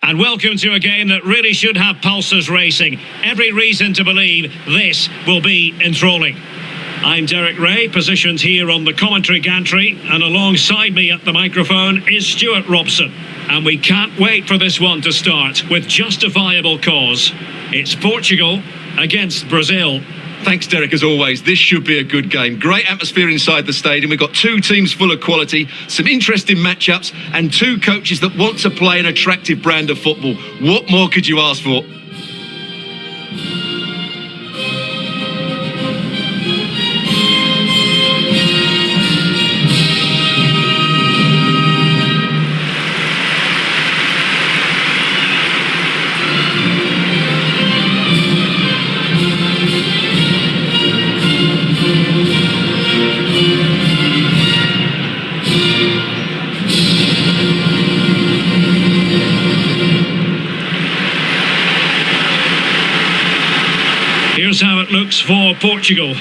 And welcome to a game that really should have pulses racing. Every reason to believe this will be enthralling. I'm Derek Ray, positioned here on the commentary gantry, and alongside me at the microphone is Stuart Robson. And we can't wait for this one to start with justifiable cause. It's Portugal against Brazil. Thanks, Derek, as always. This should be a good game. Great atmosphere inside the stadium. We've got two teams full of quality, some interesting matchups, and two coaches that want to play an attractive brand of football. What more could you ask for? Here's how it looks for Portugal.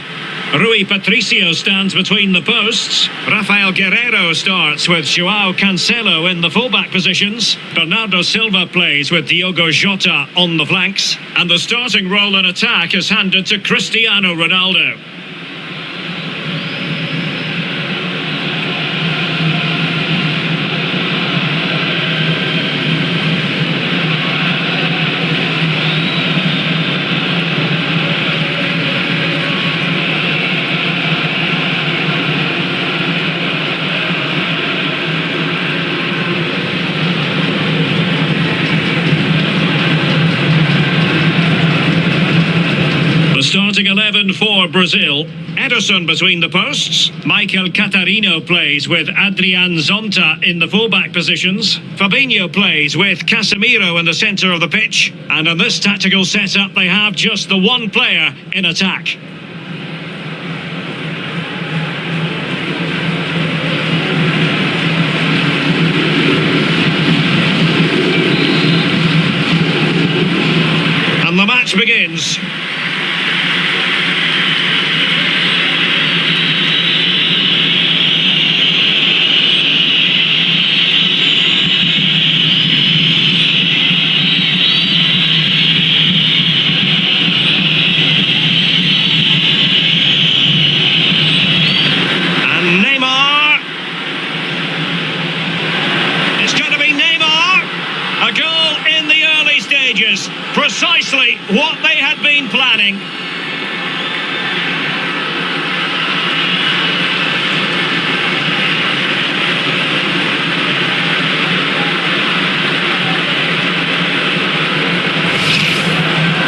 Rui Patricio stands between the posts. Rafael Guerreiro starts with João Cancelo in the fullback positions. Bernardo Silva plays with Diogo Jota on the flanks. And the starting role in attack is handed to Cristiano Ronaldo. Starting 11 for Brazil. Ederson between the posts. Michael Catarino plays with Adrian Zonta in the fullback positions. Fabinho plays with Casemiro in the centre of the pitch. And in this tactical setup, they have just the one player in attack. And the match begins. Precisely what they had been planning.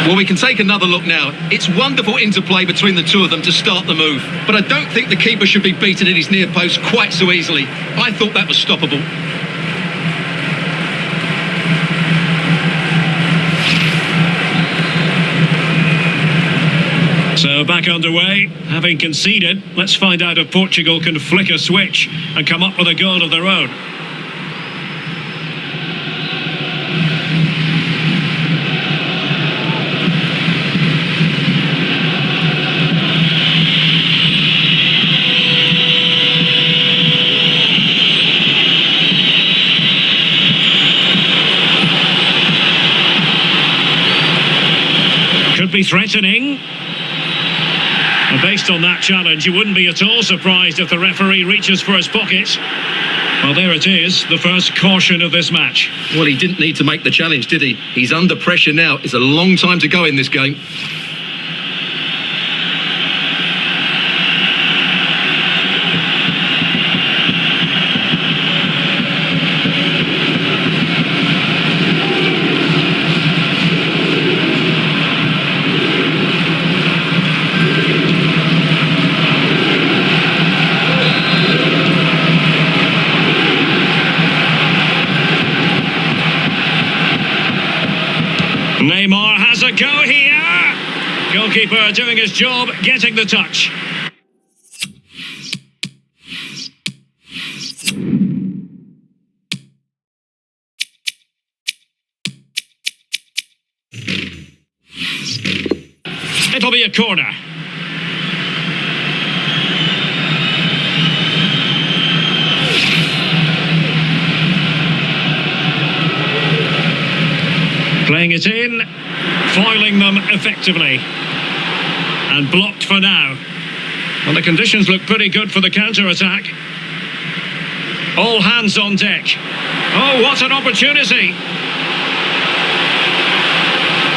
Well, we can take another look now. It's wonderful interplay between the two of them to start the move, but I don't think the keeper should be beaten at his near post quite so easily. I thought that was stoppable. So back underway, having conceded, let's find out if Portugal can flick a switch and come up with a goal of their own. Could be threatening. And based on that challenge, you wouldn't be at all surprised if the referee reaches for his pocket. Well, there it is, the first caution of this match. Well, he didn't need to make the challenge, did he? He's under pressure now. It's a long time to go in this game. Neymar has a go here. Goalkeeper doing his job, getting the touch. It'll be a corner. Playing it in, foiling them effectively. And blocked for now. Well, the conditions look pretty good for the counter-attack. All hands on deck. Oh, what an opportunity!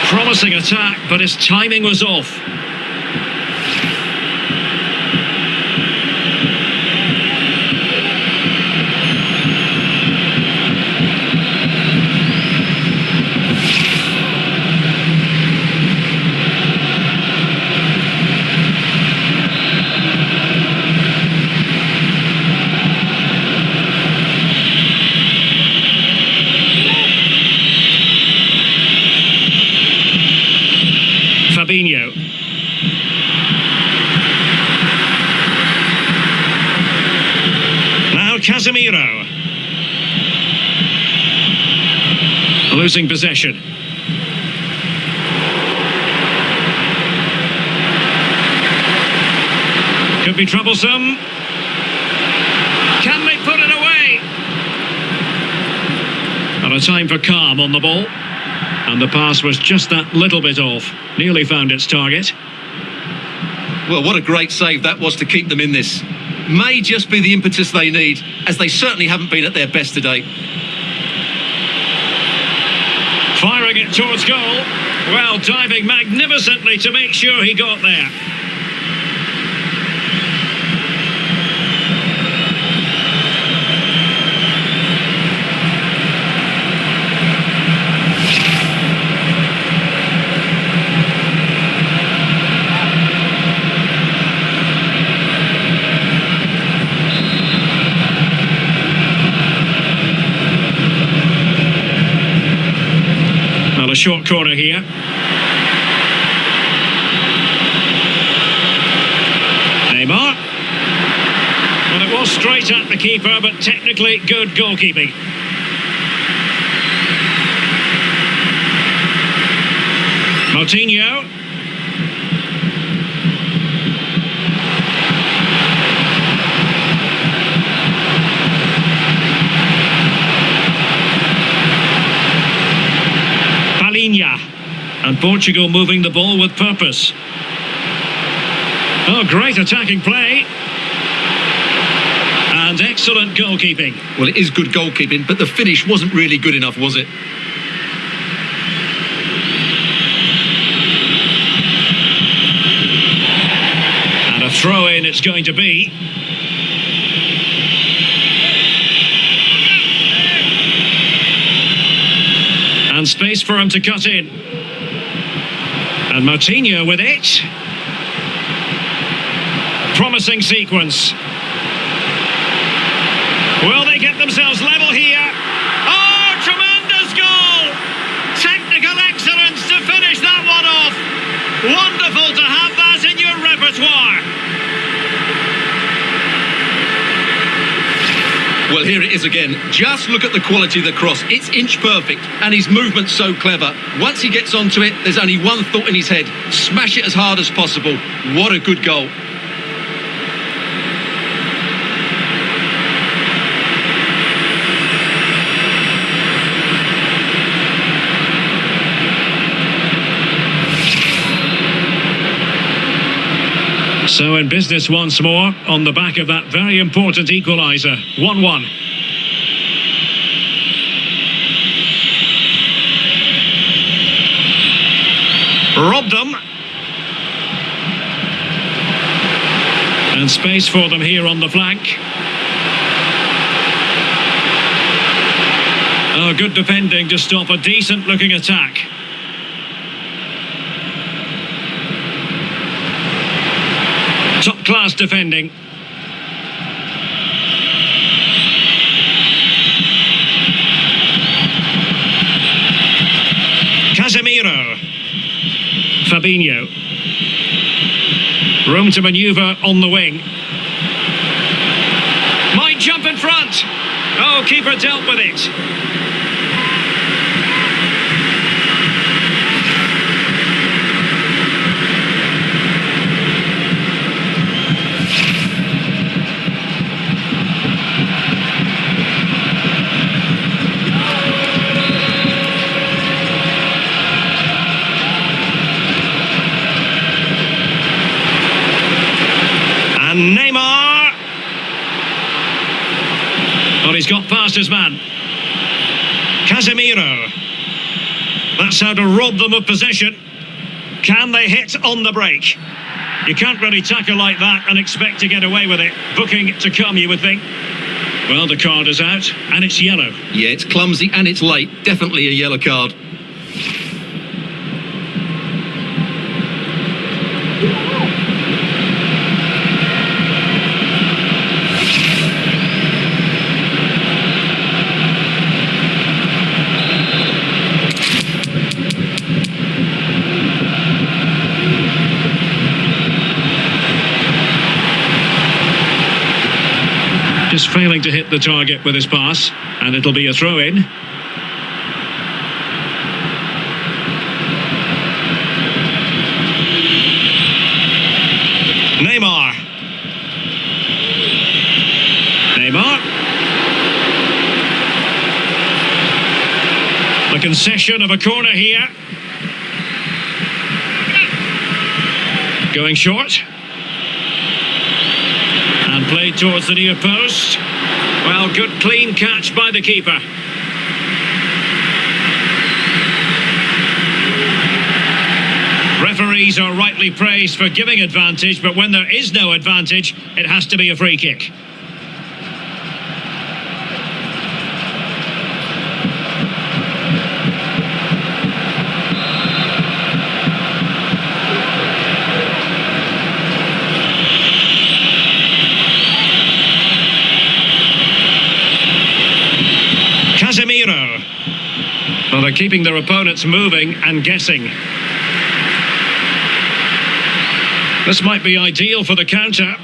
Promising attack, but his timing was off. Fabinho. Now Casemiro. Losing possession. Could be troublesome. Can they put it away? And a time for calm on the ball. And the pass was just that little bit off. Nearly found its target. Well, what a great save that was to keep them in this. May just be the impetus they need, as they certainly haven't been at their best today. Firing it towards goal. Well, diving magnificently to make sure he got there. A short corner here. Neymar. Well, it was straight at the keeper, but technically good goalkeeping. Moutinho. And Portugal moving the ball with purpose. Oh, great attacking play. And excellent goalkeeping. Well, it is good goalkeeping, but the finish wasn't really good enough, was it? And a throw-in it's going to be. And space for him to cut in. And Moutinho with it. Promising sequence. Will they get themselves level here? Oh, tremendous goal! Technical excellence to finish that one off. Wonderful to have that in your repertoire. Well, here it is again. Just look at the quality of the cross. It's inch perfect, and his movement's so clever. Once he gets onto it, there's only one thought in his head. Smash it as hard as possible. What a good goal. So in business once more, on the back of that very important equaliser. 1-1. Robbed them. And space for them here on the flank. Oh, good defending to stop a decent-looking attack. Top-class defending. Casemiro. Fabinho. Room to manoeuvre on the wing. Might jump in front. Oh, keeper dealt with it. he's got past his man. Casemiro. That's how to rob them of possession. Can they hit on the break? You can't really tackle like that and expect to get away with it. Booking to come, you would think. Well, the card is out, and it's yellow. Yeah, it's clumsy and it's late. Definitely a yellow card. Just failing to hit the target with his pass, and it'll be a throw-in. Neymar. The concession of a corner here. Going short. And played towards the near post. Well, good clean catch by the keeper. Referees are rightly praised for giving advantage, but when there is no advantage, it has to be a free kick. Casemiro. Well, they're keeping their opponents moving and guessing. This might be ideal for the counter.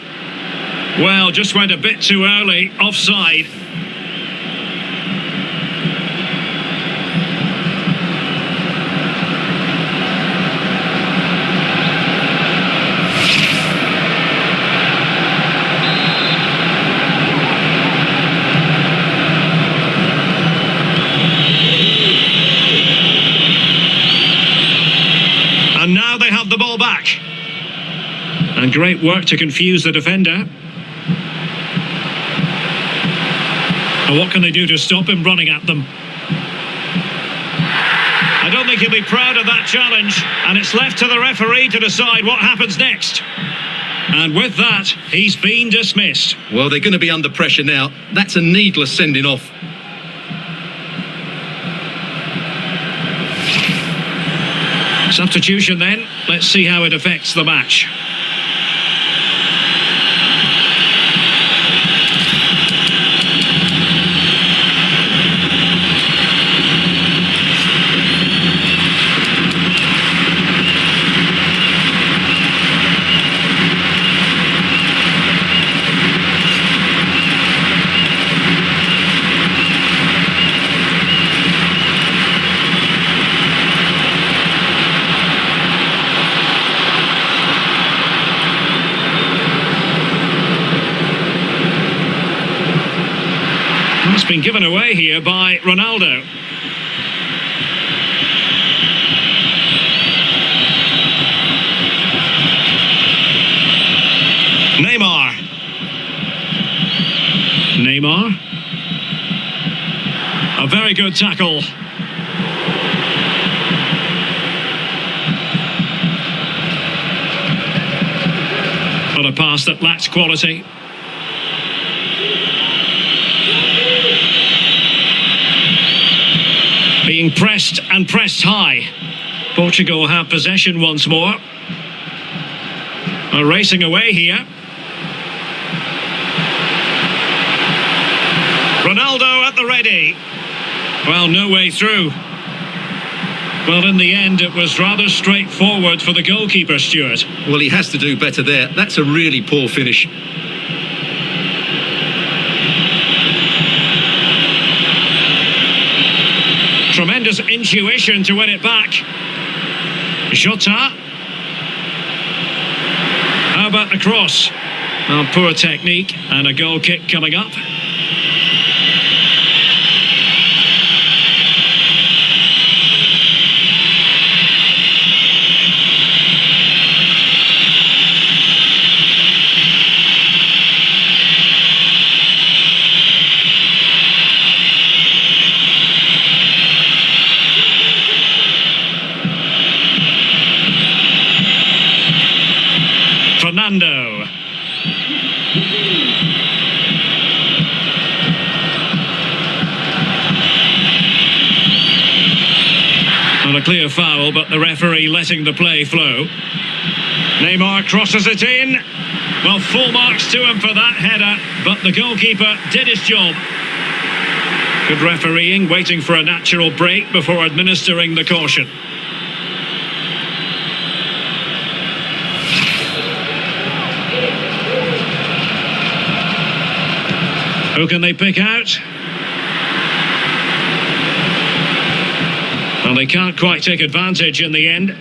Well, just went a bit too early, offside. And now they have the ball back. And great work to confuse the defender. And what can they do to stop him running at them? I don't think he'll be proud of that challenge, and it's left to the referee to decide what happens next. And with that, he's been dismissed. Well, they're going to be under pressure now. That's a needless sending off. Substitution then. Let's see how it affects the match. It's been given away here by Ronaldo. Neymar. A very good tackle. But a pass that lacked quality. Being pressed and pressed high. Portugal have possession once more. Are racing away here. Ronaldo at the ready. Well, no way through. Well, in the end, it was rather straightforward for the goalkeeper, Stuart. Well, he has to do better there. That's a really poor finish. Tremendous intuition to win it back. Jota. How about the cross? Well, poor technique and a goal kick coming up. Fernando. Not a clear foul, but the referee letting the play flow. Neymar crosses it in. Well, full marks to him for that header, but the goalkeeper did his job. Good refereeing, waiting for a natural break before administering the caution. Who can they pick out? Well, they can't quite take advantage in the end.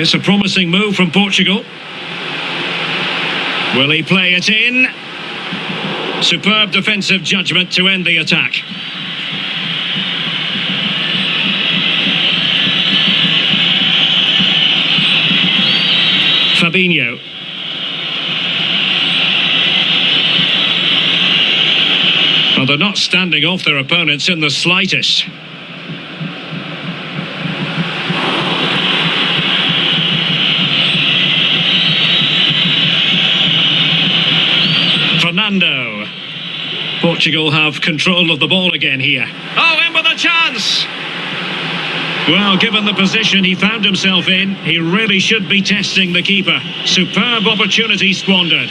It's a promising move from Portugal. Will he play it in? Superb defensive judgment to end the attack. Fabinho. Well, they're not standing off their opponents in the slightest. Fernando. Portugal have control of the ball again here. Oh, in with a chance! Well, given the position he found himself in, he really should be testing the keeper. Superb opportunity squandered.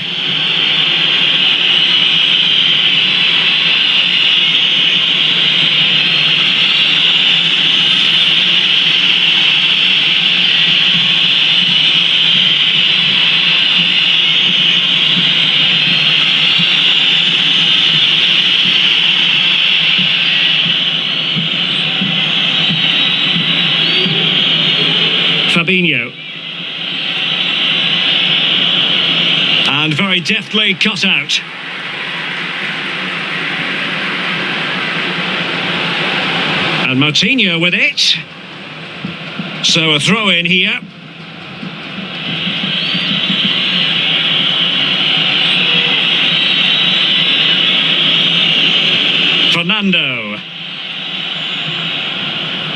Fabinho. And very deftly cut out. And Martinho with it. So a throw in here. Fernando.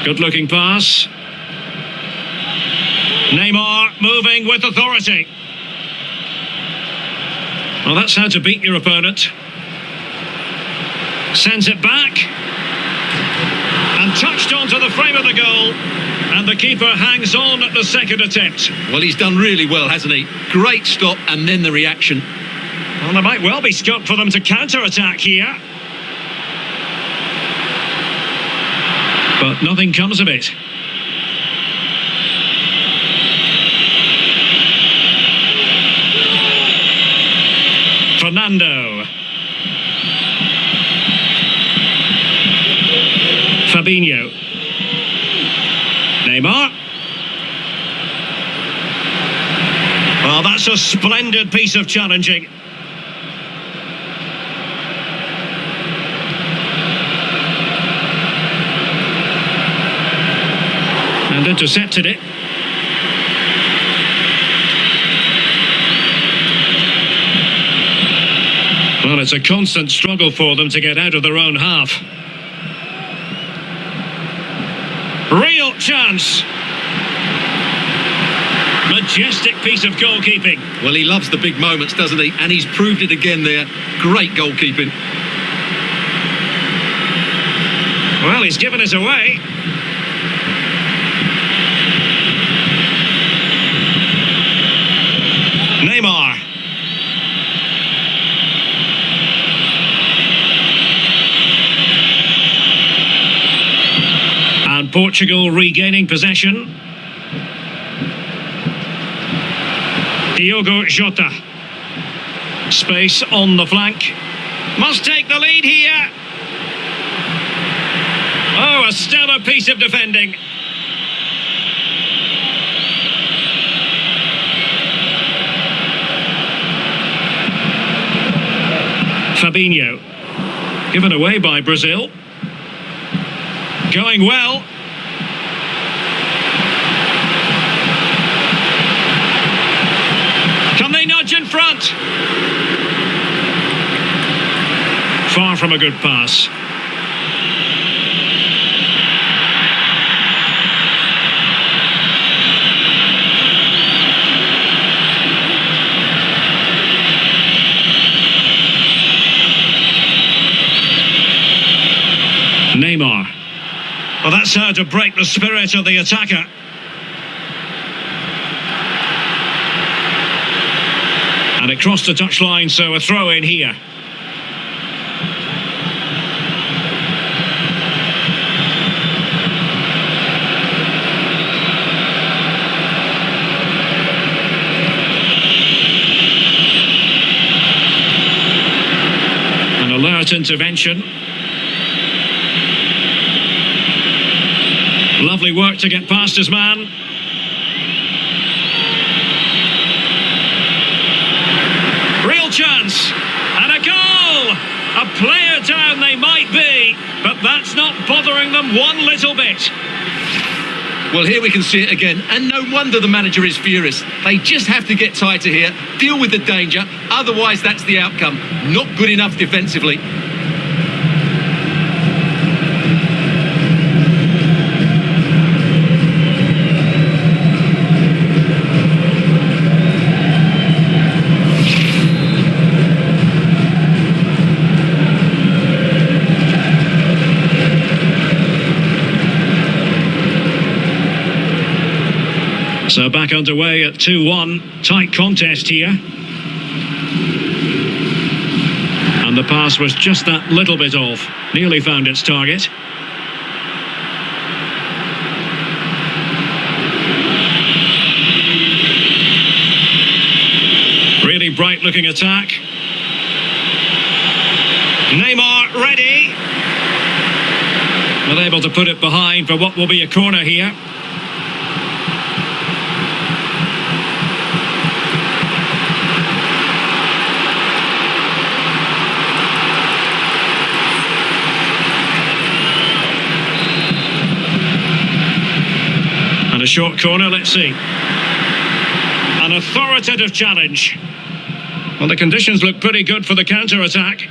Good looking pass. Neymar moving with authority. Well, that's how to beat your opponent. Sends it back. And touched onto the frame of the goal. And the keeper hangs on at the second attempt. Well, he's done really well, hasn't he? Great stop and then the reaction. Well, there might well be scope for them to counter-attack here. But nothing comes of it. Fernando. Fabinho. Neymar. Well, that's a splendid piece of challenging. And intercepted it. Well, it's a constant struggle for them to get out of their own half. Real chance. Majestic piece of goalkeeping. Well, he loves the big moments, doesn't he? And he's proved it again there. Great goalkeeping. Well, he's given us away. Neymar. And Portugal regaining possession. Diogo Jota. Space on the flank. Must take the lead here. Oh, a stellar piece of defending. Fabinho. Given away by Brazil. Going well. Can they nudge in front? Far from a good pass. Neymar. Well, that's how to break the spirit of the attacker. And it crossed the touchline, so a throw in here. An alert intervention. Lovely work to get past his man. Real chance. And a goal! A player down they might be, but that's not bothering them one little bit. Well, here we can see it again, and no wonder the manager is furious. They just have to get tighter here, deal with the danger, otherwise that's the outcome. Not good enough defensively. So back underway at 2-1, tight contest here. And the pass was just that little bit off, nearly found its target. Really bright looking attack. Neymar ready. Unable to put it behind for what will be a corner here. A short corner, let's see. An authoritative challenge. Well, the conditions look pretty good for the counter-attack.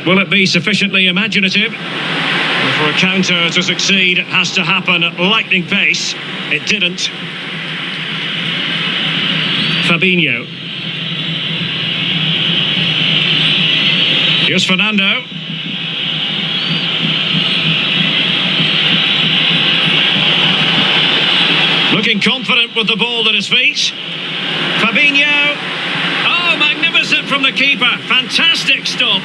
Will it be sufficiently imaginative? Well, for a counter to succeed, it has to happen at lightning pace. It didn't. Fabinho. Here's Fernando. Looking confident with the ball at his feet. Fabinho. Oh, magnificent from the keeper. Fantastic stop.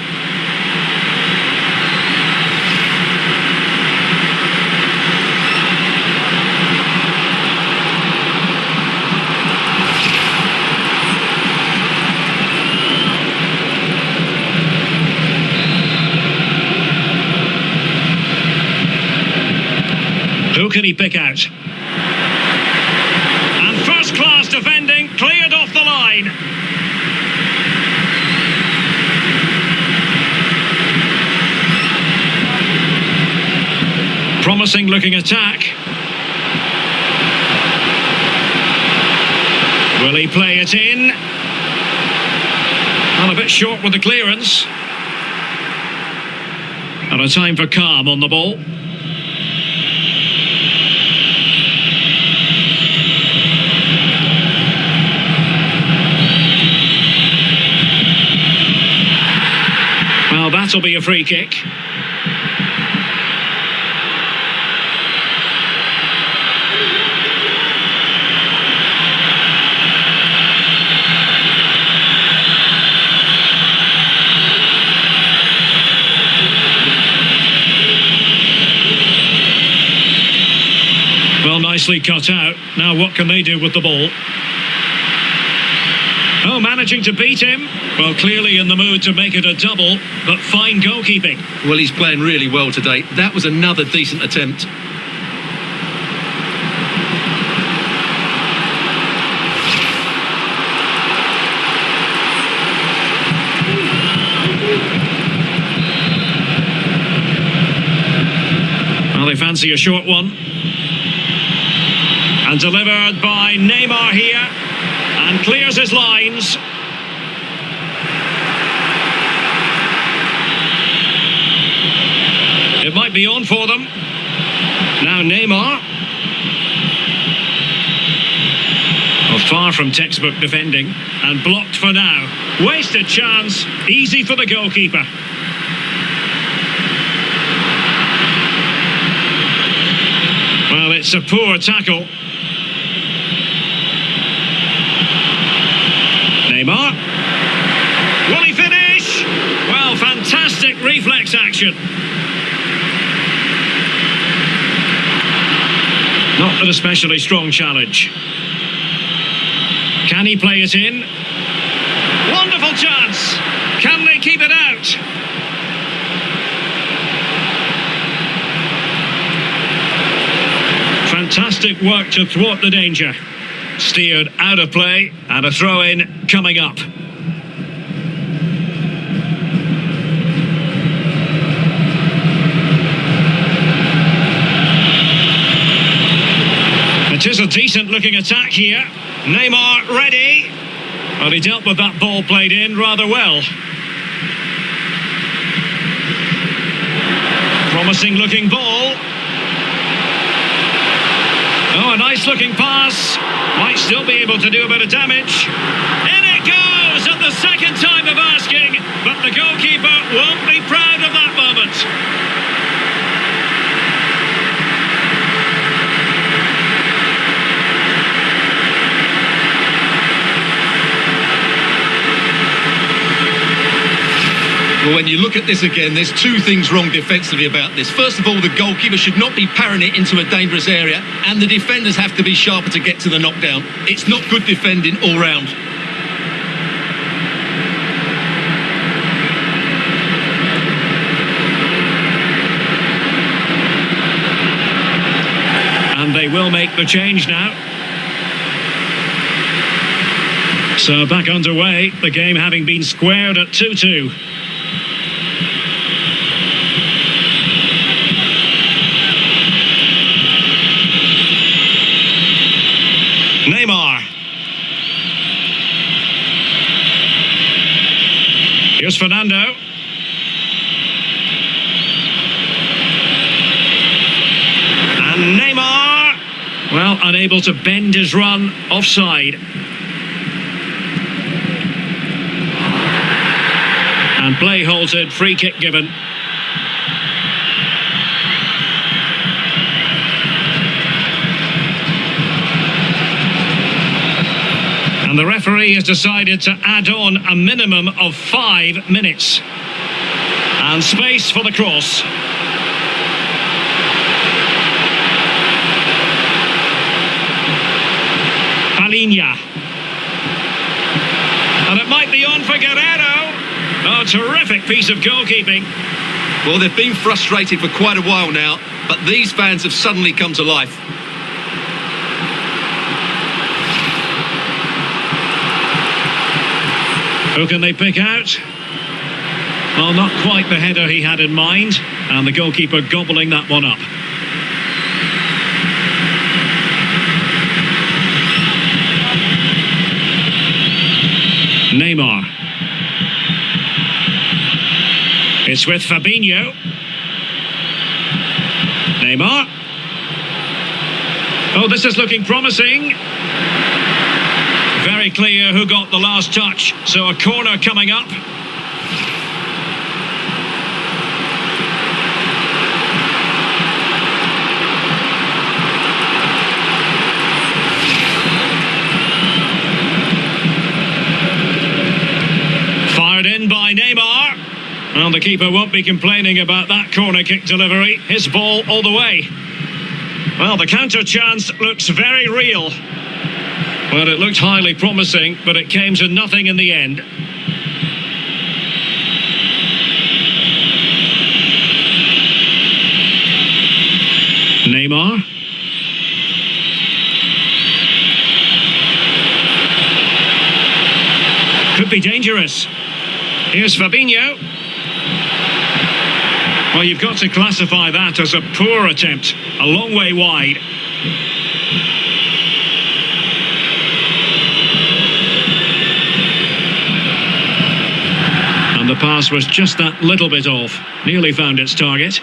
Who can he pick out? First-class defending, cleared off the line. Promising looking attack. Will he play it in? Well, a bit short with the clearance. And a time for calm on the ball. Well, that'll be a free kick. Well, nicely cut out. Now what can they do with the ball? Oh, managing to beat him. Well, clearly in the mood to make it a double, but fine goalkeeping. Well, he's playing really well today. That was another decent attempt. Well, they fancy a short one. And delivered by Neymar here. And clears his lines. It might be on for them. Now Neymar. Well, far from textbook defending. And blocked for now. Wasted chance. Easy for the goalkeeper. That's a poor tackle. Neymar. Will he finish? Well, fantastic reflex action. Not an especially strong challenge. Can he play it in? Wonderful chance. Can they keep it out? Fantastic work to thwart the danger. Steered out of play, and a throw-in coming up. It is a decent-looking attack here. Neymar ready. Well, he dealt with that ball played in rather well. Promising-looking ball. Oh, a nice-looking pass. Might still be able to do a bit of damage. In it goes at the second time of asking, but the goalkeeper won't be proud of that moment. Well, when you look at this again, there's two things wrong defensively about this. First of all, the goalkeeper should not be parrying it into a dangerous area, and the defenders have to be sharper to get to the knockdown. It's not good defending all round. And they will make the change now. So back underway, the game having been squared at 2-2. Neymar. Here's Fernando. And Neymar, well, unable to bend his run, offside. And play halted, free kick given. And the referee has decided to add on a minimum of 5 minutes. And space for the cross. Palinha. And it might be on for Guerrero. Oh, terrific piece of goalkeeping. Well, they've been frustrated for quite a while now, but these fans have suddenly come to life. Who can they pick out? Well, not quite the header he had in mind, and the goalkeeper gobbling that one up. Neymar. It's with Fabinho. Neymar. Oh, this is looking promising. Very clear who got the last touch, so a corner coming up. Fired in by Neymar. Well, the keeper won't be complaining about that corner kick delivery. His ball all the way. Well, the counter chance looks very real. Well, it looked highly promising, but it came to nothing in the end. Neymar. Could be dangerous. Here's Fabinho. Well, you've got to classify that as a poor attempt. A long way wide. And the pass was just that little bit off. Nearly found its target.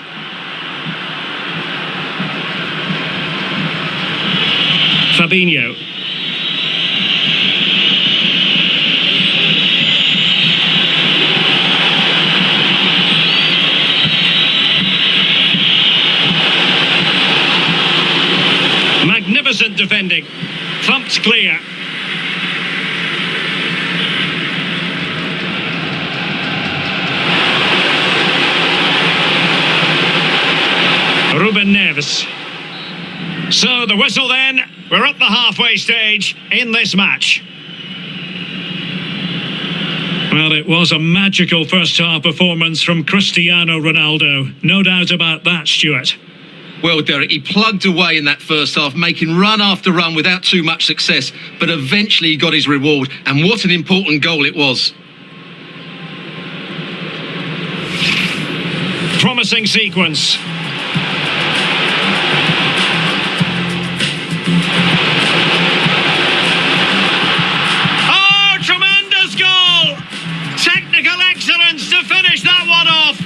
Fabinho. clear. Ruben Neves. So the whistle then, we're at the halfway stage in this match. Well, it was a magical first half performance from Cristiano Ronaldo. No doubt about that, Stuart. Well, Derek, he plugged away in that first half, making run after run without too much success, but eventually he got his reward, and what an important goal it was. Promising sequence. Oh, tremendous goal! Technical excellence to finish that one off.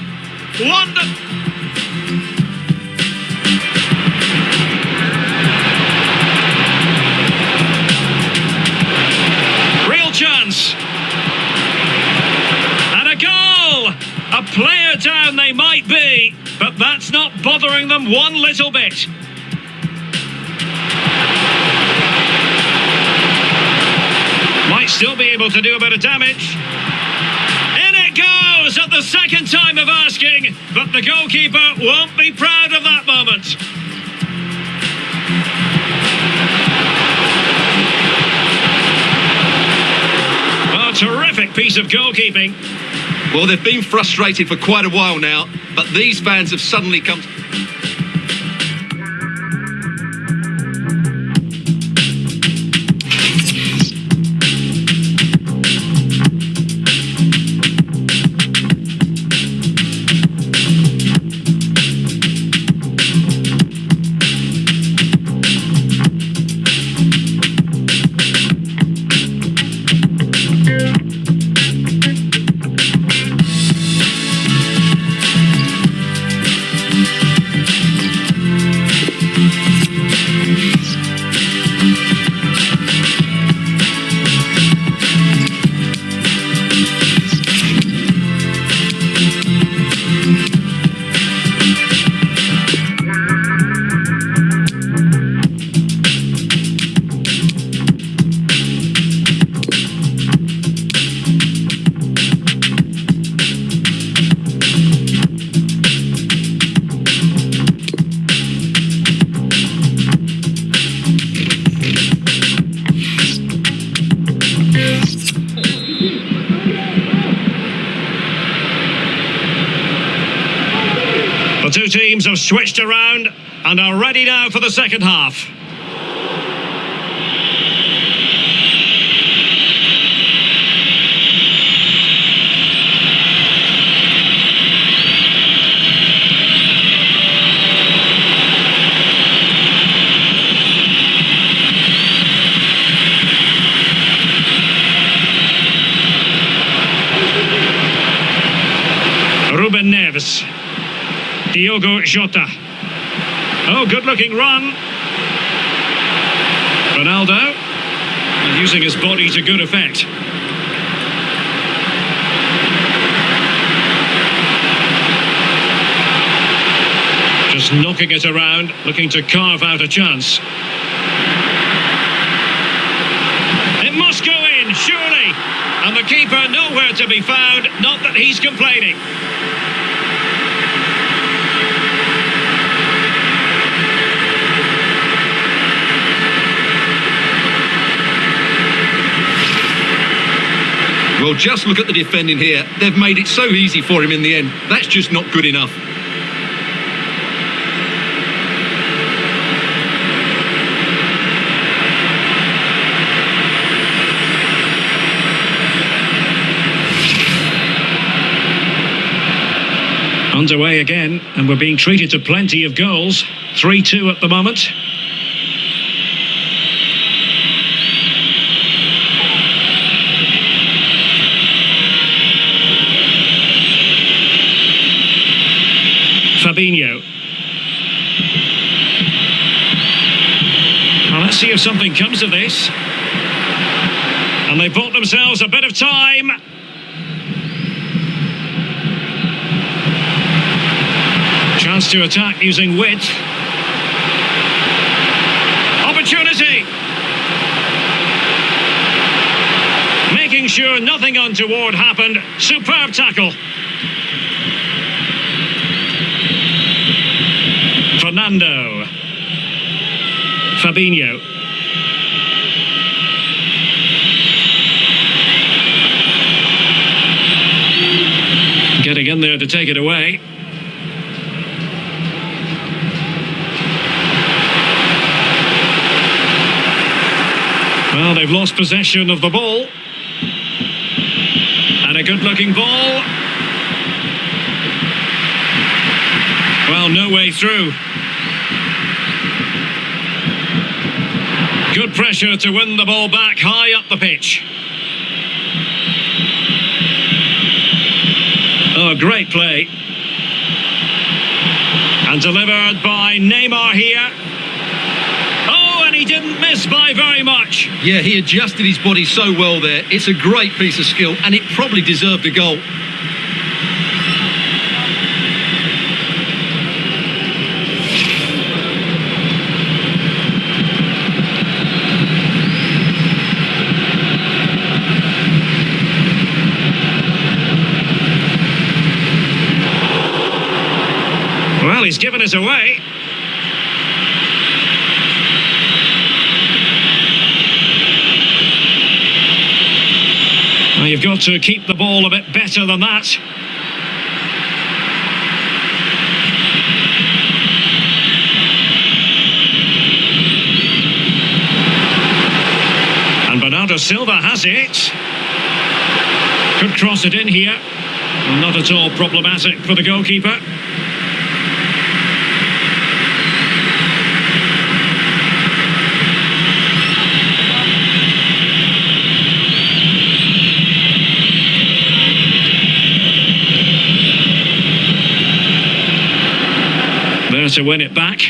Real chance. And a goal! A player down they might be, but that's not bothering them one little bit. Might still be able to do a bit of damage. In it goes at the second time of asking, but the goalkeeper won't be proud of that moment. Oh, terrific piece of goalkeeping. Well, they've been frustrated for quite a while now, but these fans have suddenly come... The two teams have switched around and are ready now for the second half. Ruben Neves. Diogo Jota. Oh, good-looking run. Ronaldo. Using his body to good effect. Just knocking it around, looking to carve out a chance. It must go in, surely. And the keeper nowhere to be found, not that he's complaining. Well, just look at the defending here. They've made it so easy for him in the end. That's just not good enough. Underway again, and we're being treated to plenty of goals. 3-2 at the moment. Fabinho. Well, let's see if something comes of this. And they bought themselves a bit of time. Chance to attack using width. Opportunity. sure nothing untoward happened. Superb tackle. Fernando. Fabinho. Getting in there to take it away. Well, they've lost possession of the ball. And a good-looking ball. Well, no way through. Good pressure to win the ball back high up the pitch. Oh, great play. And delivered by Neymar here. Oh, and he didn't miss by very much. Yeah, he adjusted his body so well there. It's a great piece of skill, and it probably deserved a goal. Well, he's given us away. Well, you've got to keep the ball a bit better than that. And Bernardo Silva has it. Could cross it in here. Not at all problematic for the goalkeeper. There to win it back.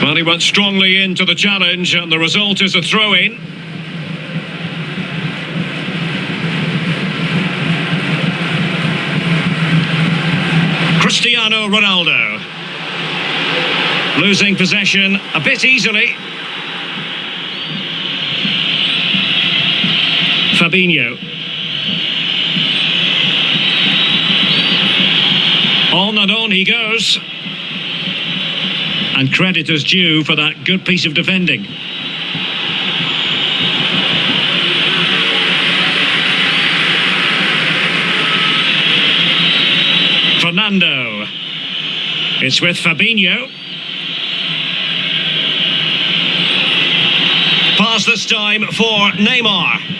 Well, he went strongly into the challenge, and the result is a throw-in. Cristiano Ronaldo. Losing possession a bit easily. Fabinho. On and on he goes. And credit is due for that good piece of defending. Fernando. It's with Fabinho. Pass this time for Neymar.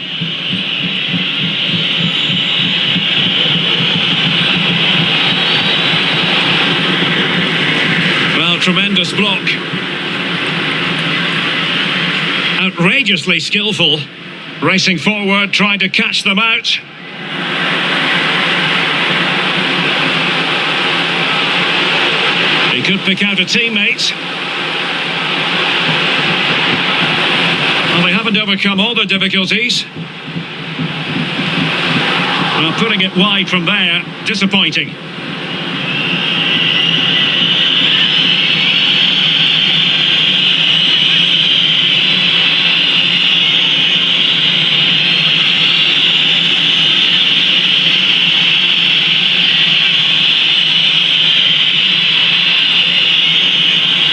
Tremendous block. Outrageously skillful. Racing forward, trying to catch them out. He could pick out a teammate. Well, they haven't overcome all the difficulties. Well, putting it wide from there, disappointing.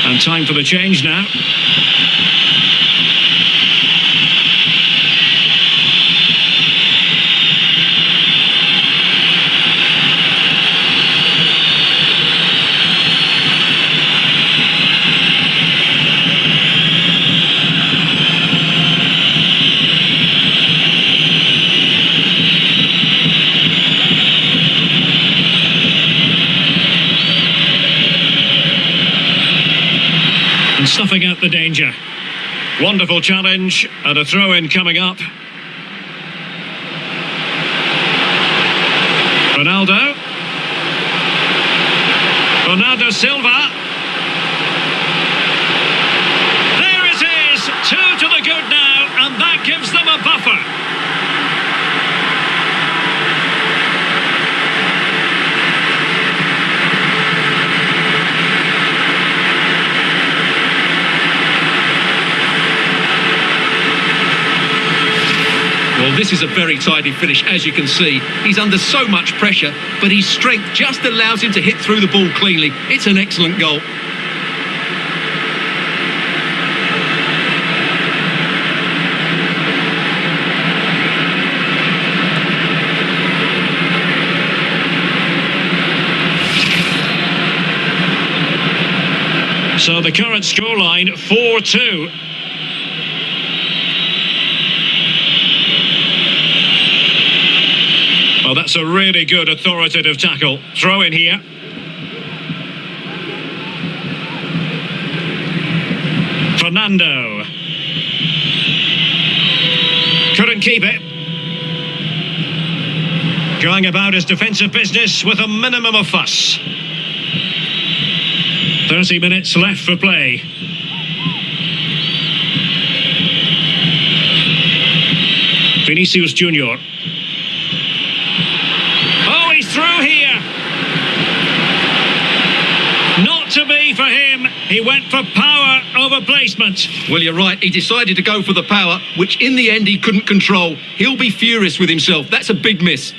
And time for the change now. Snuffing out the danger. Wonderful challenge and a throw-in coming up. Ronaldo. Bernardo Silva. There it is! 2 to the good now, and that gives them a buffer. this is a very tidy finish, as you can see. He's under so much pressure, but his strength just allows him to hit through the ball cleanly. It's an excellent goal. So the current scoreline, 4-2. Well, that's a really good authoritative tackle. Throw in here. Fernando. Couldn't keep it. Going about his defensive business with a minimum of fuss. 30 minutes left for play. Vinicius Junior. Oh, he's through here. Not to be for him. He went for power over placement. Well, you're right. He decided to go for the power, which in the end he couldn't control. He'll be furious with himself. That's a big miss.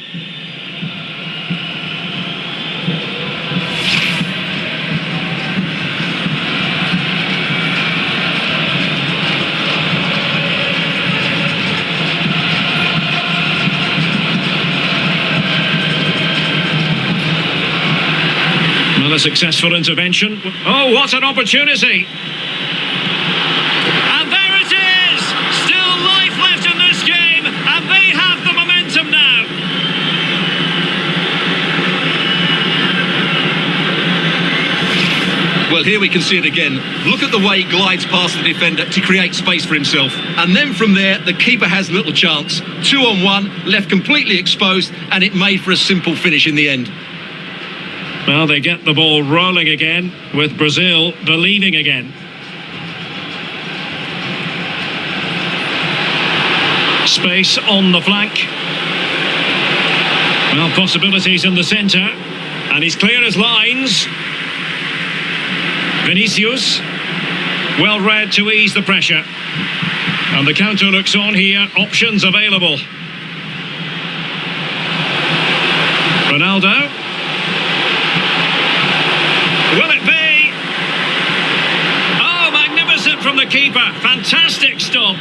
A successful intervention. Oh, what an opportunity! And there it is! Still life left in this game, and they have the momentum now. Well, here we can see it again. Look at the way he glides past the defender to create space for himself. And then from there, the keeper has little chance. 2-on-1, left completely exposed, and it made for a simple finish in the end. Well, they get the ball rolling again, with Brazil believing again. Space on the flank. Well, possibilities in the centre. And he's clear as lines. Vinicius. Well read to ease the pressure. And the counter looks on here. Options available. Ronaldo. Will it be? Oh, magnificent from the keeper. Fantastic stop.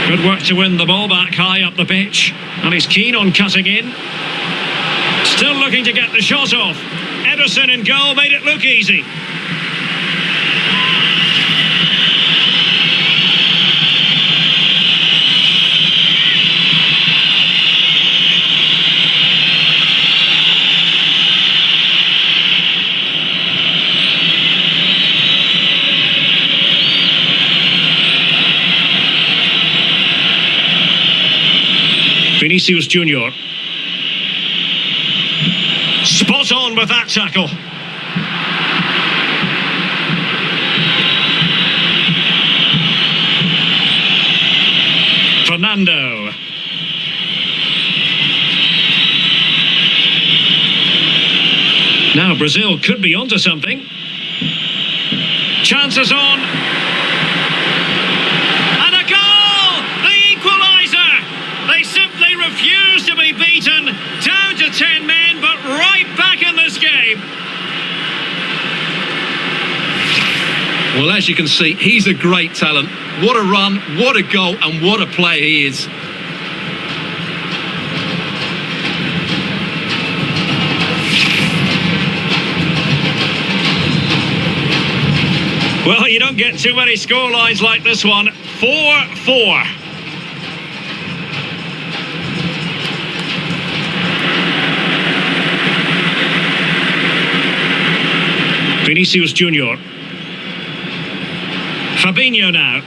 Good work to win the ball back high up the pitch. And he's keen on cutting in. Still looking to get the shot off. Ederson in goal made it look easy. Vinicius Junior. Spot on with that tackle. Fernando. Now Brazil could be onto something. Chances on. And a goal! The equaliser! They simply refuse to be beaten. Down to 10 men, but right back in this game. Well, as you can see, he's a great talent. What a run, what a goal, and what a player he is. Well, you don't get too many scorelines like this one. 4-4. Vinicius Junior. Fabinho now.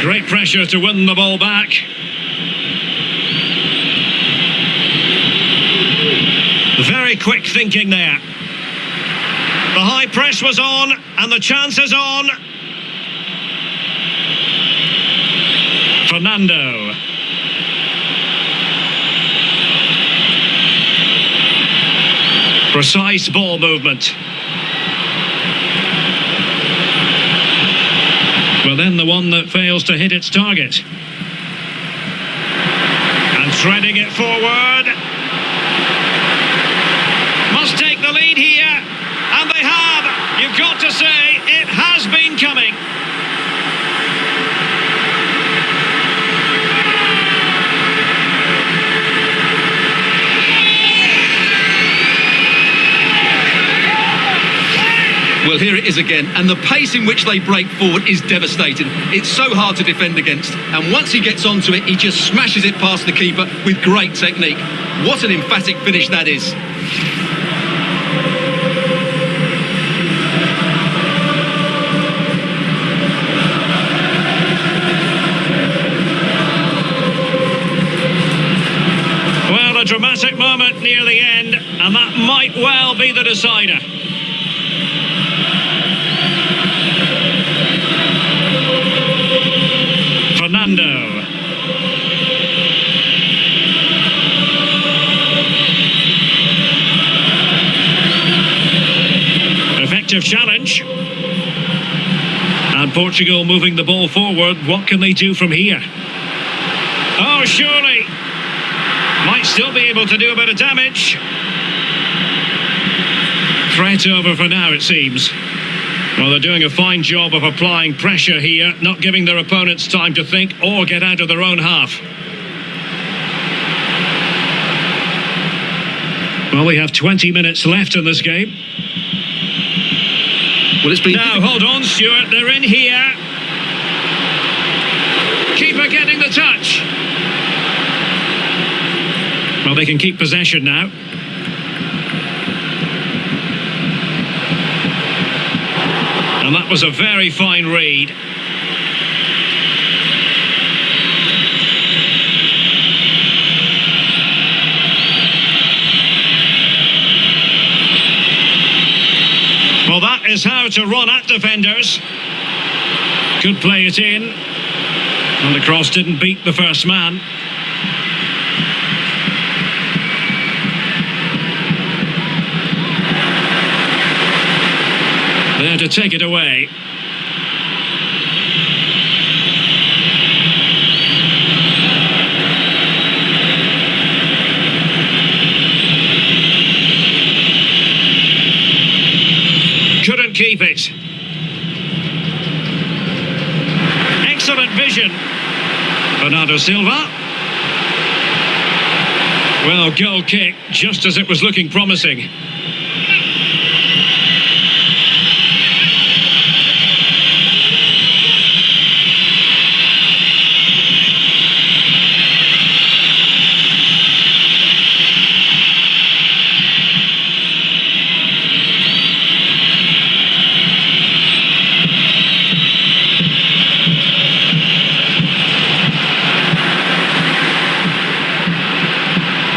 Great pressure to win the ball back. Very quick thinking there. The high press was on, and the chance is on. Fernando. Precise ball movement. Well, then the one that fails to hit its target. And threading it forward. Must take the lead here. And they have. You've got to say, it has been coming. Well, here it is again, and the pace in which they break forward is devastating. It's so hard to defend against, and once he gets onto it, he just smashes it past the keeper with great technique. What an emphatic finish that is. Well, a dramatic moment near the end, and that might well be the decider. Fernando. Effective challenge. And Portugal moving the ball forward. What can they do from here? Oh, surely. Might still be able to do a bit of damage. Threat over for now, it seems. Well, they're doing a fine job of applying pressure here, not giving their opponents time to think or get out of their own half. Well, we have 20 minutes left in this game. Well, it's been... Now, hold on, Stuart, they're in here. Keeper getting the touch. Well, they can keep possession now. And that was a very fine read. Well, that is how to run at defenders. Could play it in. And the cross didn't beat the first man. There to take it away. Couldn't keep it. Excellent vision. Bernardo Silva. Well, goal kick, just as it was looking promising.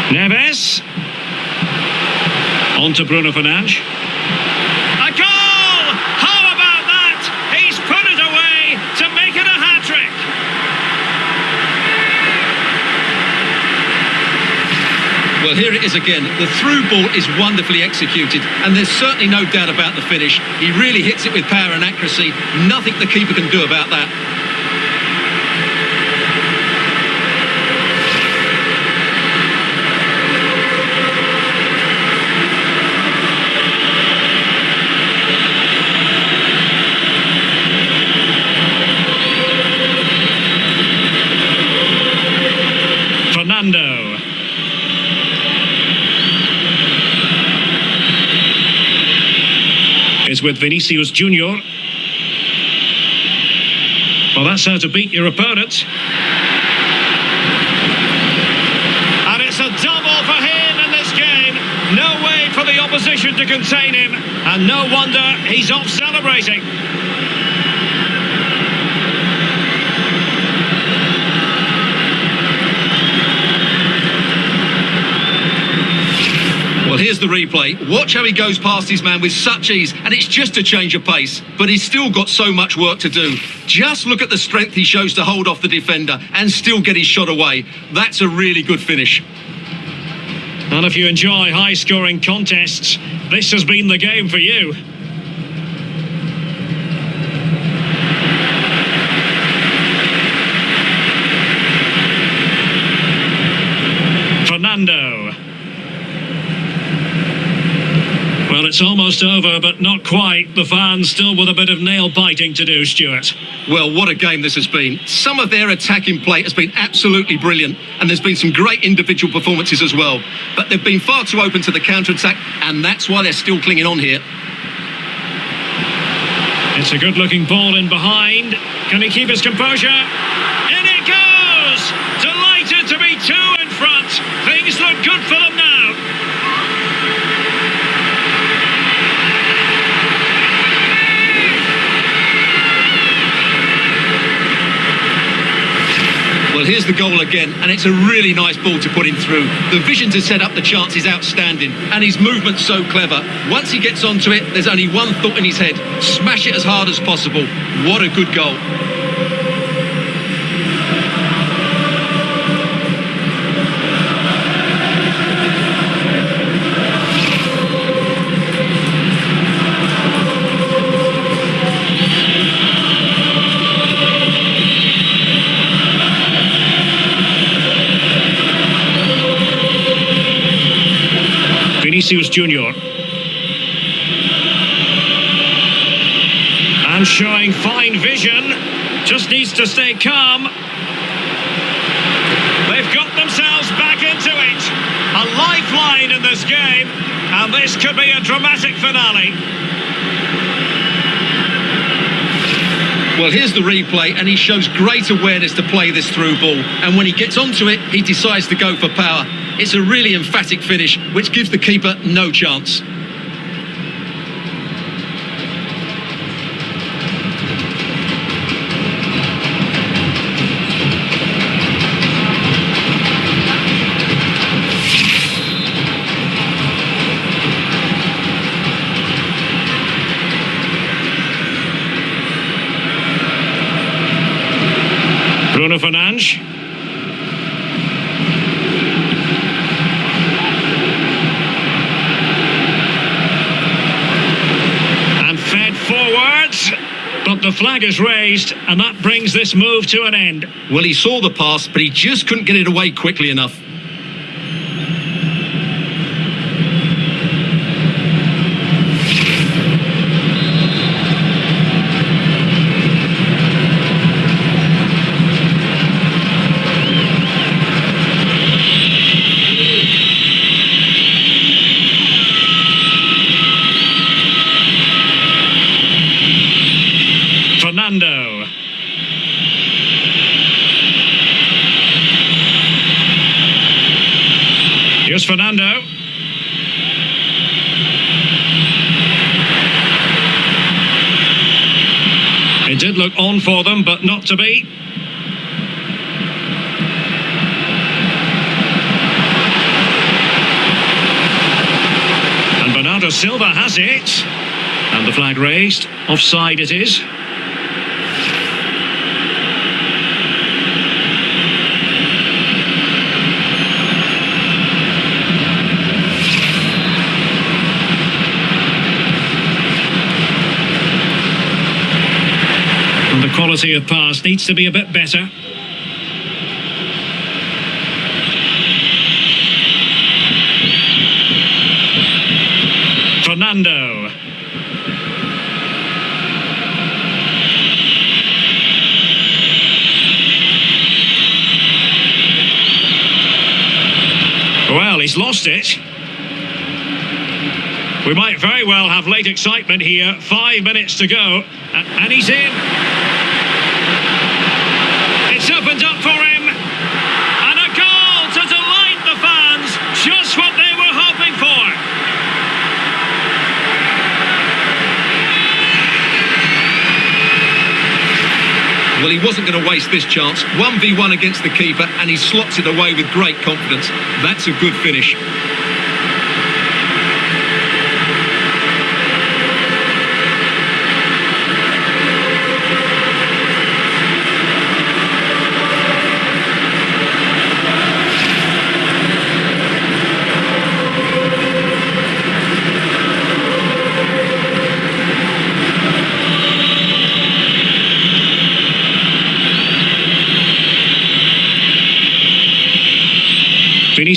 Neves. On to Bruno Fernandes. A goal! How about that? He's put it away to make it a hat-trick. Well, here it is again. The through ball is wonderfully executed, and there's certainly no doubt about the finish. He really hits it with power and accuracy. Nothing the keeper can do about that. Fernando. Is with Vinicius Junior. Well, that's how to beat your opponent. And it's a double for him in this game. No way for the opposition to contain him. And no wonder he's off celebrating. Well, here's the replay. Watch how he goes past his man with such ease, and it's just a change of pace. But he's still got so much work to do. Just look at the strength he shows to hold off the defender and still get his shot away. That's a really good finish. And if you enjoy high-scoring contests, this has been the game for you. Fernando. Well, it's almost over, but not quite. The fans still with a bit of nail-biting to do, Stuart. Well, what a game this has been. Some of their attacking play has been absolutely brilliant, and there's been some great individual performances as well. But they've been far too open to the counter-attack, and that's why they're still clinging on here. It's a good-looking ball in behind. Can he keep his composure? In it goes! Delighted to be two in front. Things look good for them now. Well, here's the goal again, and it's a really nice ball to put him through. The vision to set up the chance is outstanding, and his movement's so clever. Once he gets onto it, there's only one thought in his head: smash it as hard as possible. What a good goal. Vinicius Junior. And showing fine vision, just needs to stay calm. They've got themselves back into it. A lifeline in this game, and this could be a dramatic finale. Well, here's the replay, and he shows great awareness to play this through ball. And when he gets onto it, he decides to go for power. It's a really emphatic finish, which gives the keeper no chance. Bruno Fernandes. And fed forwards, but the flag is raised, and that brings this move to an end. Well, he saw the pass, but he just couldn't get it away quickly enough. Fernando. Here's Fernando. It did look on for them, but not to be. And Bernardo Silva has it. And the flag raised. Offside it is. And the quality of pass needs to be a bit better. Fernando. Well, he's lost it. We might very well have late excitement here. 5 minutes to go, and he's in. It's opened up for him, and a goal to delight the fans. Just what they were hoping for. Well, he wasn't going to waste this chance. 1v1 against the keeper, and he slots it away with great confidence. That's a good finish.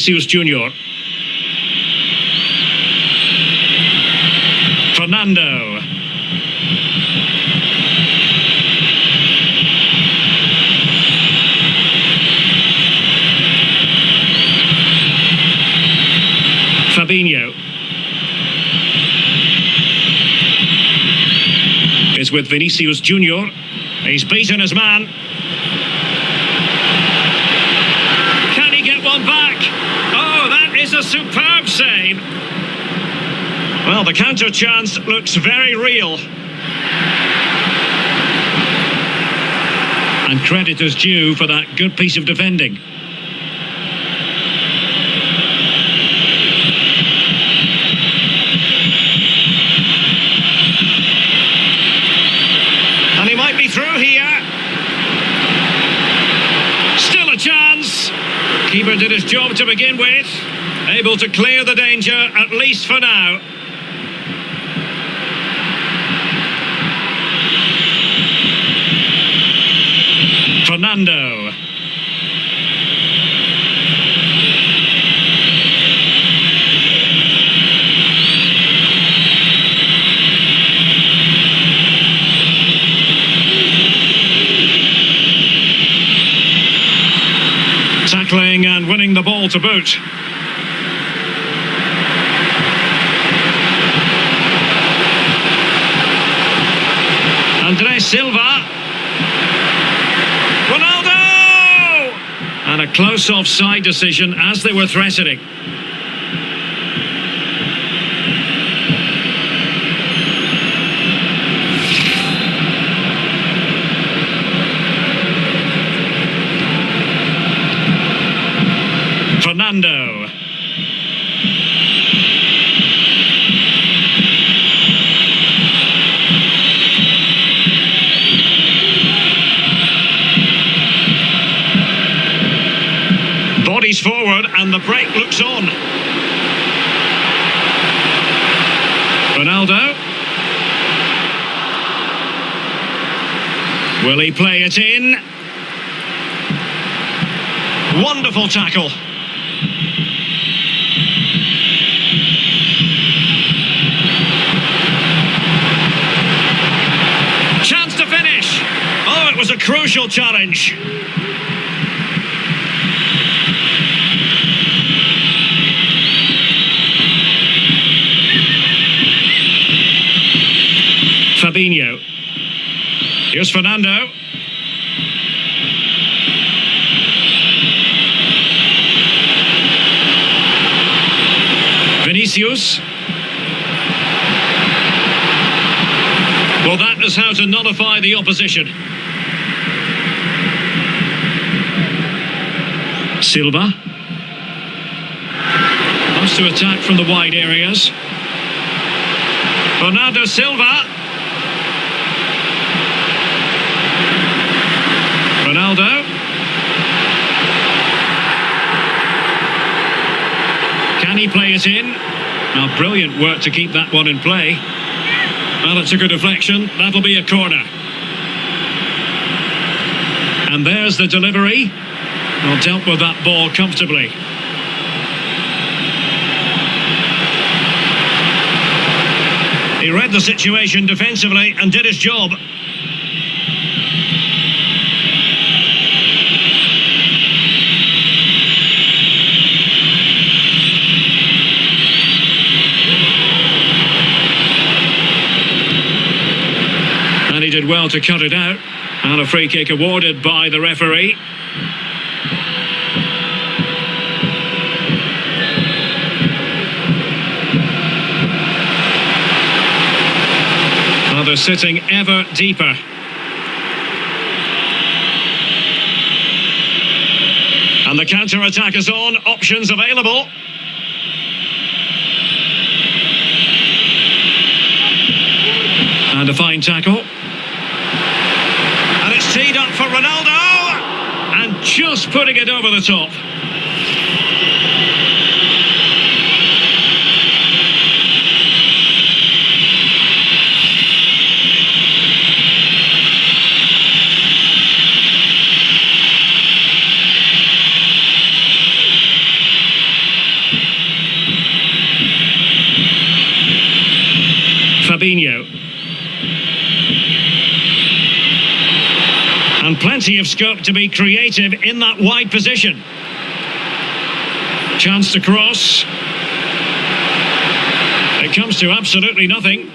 Vinicius Junior. Fernando. Fabinho is with Vinicius Junior. He's beaten his man. Can he get one back? Oh, that is a superb save. Well, the counter chance looks very real. And credit is due for that good piece of defending. And he might be through here. Still a chance. Keeper did his job to begin with. Able to clear the danger, at least for now. Fernando. Tackling and winning the ball to boot. Andres Silva. Ronaldo! And a close offside decision as they were threatening. Fernando. Bodies forward and the break looks on. Ronaldo. Will he play it in? Wonderful tackle. Chance to finish. Oh, it was a crucial challenge. Fabinho. Here's Fernando. Vinicius. Well, that is how to nullify the opposition. Silva. Wants to attack from the wide areas. Bernardo Silva. Ronaldo. Can he play it in? Now, brilliant work to keep that one in play. Well, it's a good deflection. That'll be a corner. And there's the delivery. Well, dealt with that ball comfortably. He read the situation defensively and did his job. And he did well to cut it out. And a free kick awarded by the referee. Now they're sitting ever deeper. And the counter-attack is on. Options available. And a fine tackle. And it's teed up for Ronaldo. And just putting it over the top. Fabinho. And plenty of scope to be creative in that wide position. Chance to cross. It comes to absolutely nothing.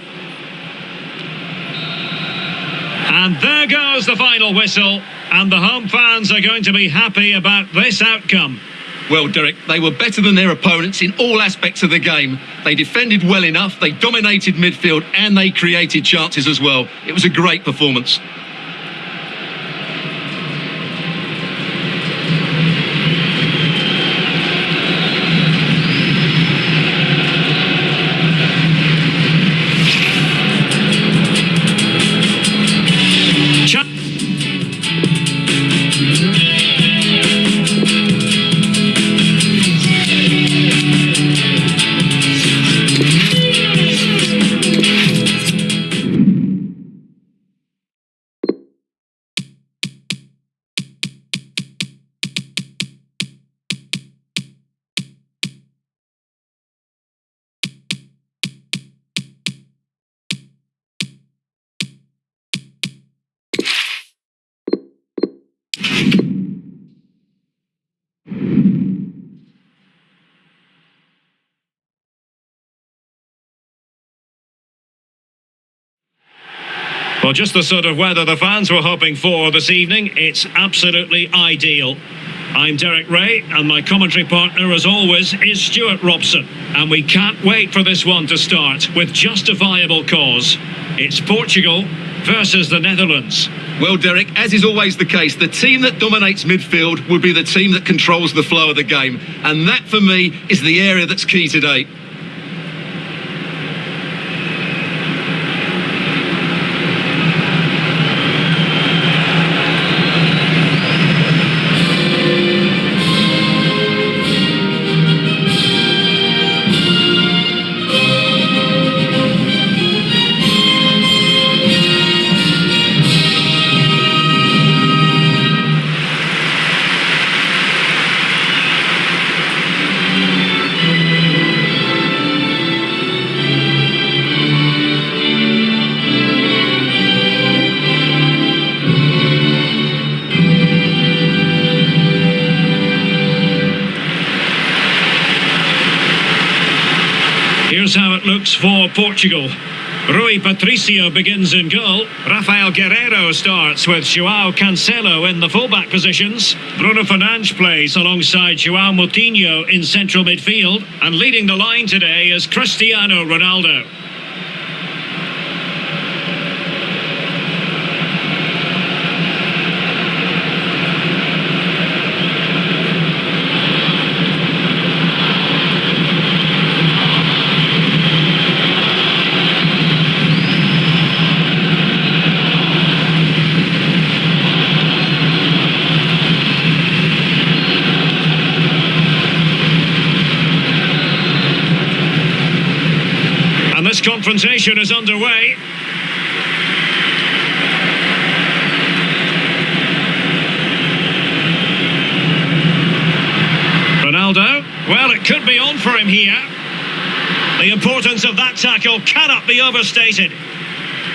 And there goes the final whistle. And the home fans are going to be happy about this outcome. Well, Derek, they were better than their opponents in all aspects of the game. They defended well enough, they dominated midfield, and they created chances as well. It was a great performance. Well, just the sort of weather the fans were hoping for this evening. It's absolutely ideal. I'm Derek Ray, and my commentary partner, as always, is Stuart Robson. And we can't wait for this one to start with justifiable cause. It's Portugal versus the Netherlands. Well, Derek, as is always the case, the team that dominates midfield will be the team that controls the flow of the game. And that, for me, is the area that's key today. Here's how it looks for Portugal. Rui Patricio begins in goal. Rafael Guerreiro starts with João Cancelo in the fullback positions. Bruno Fernandes plays alongside João Moutinho in central midfield. And leading the line today is Cristiano Ronaldo. This confrontation is underway. Ronaldo, well, it could be on for him here. The importance of that tackle cannot be overstated.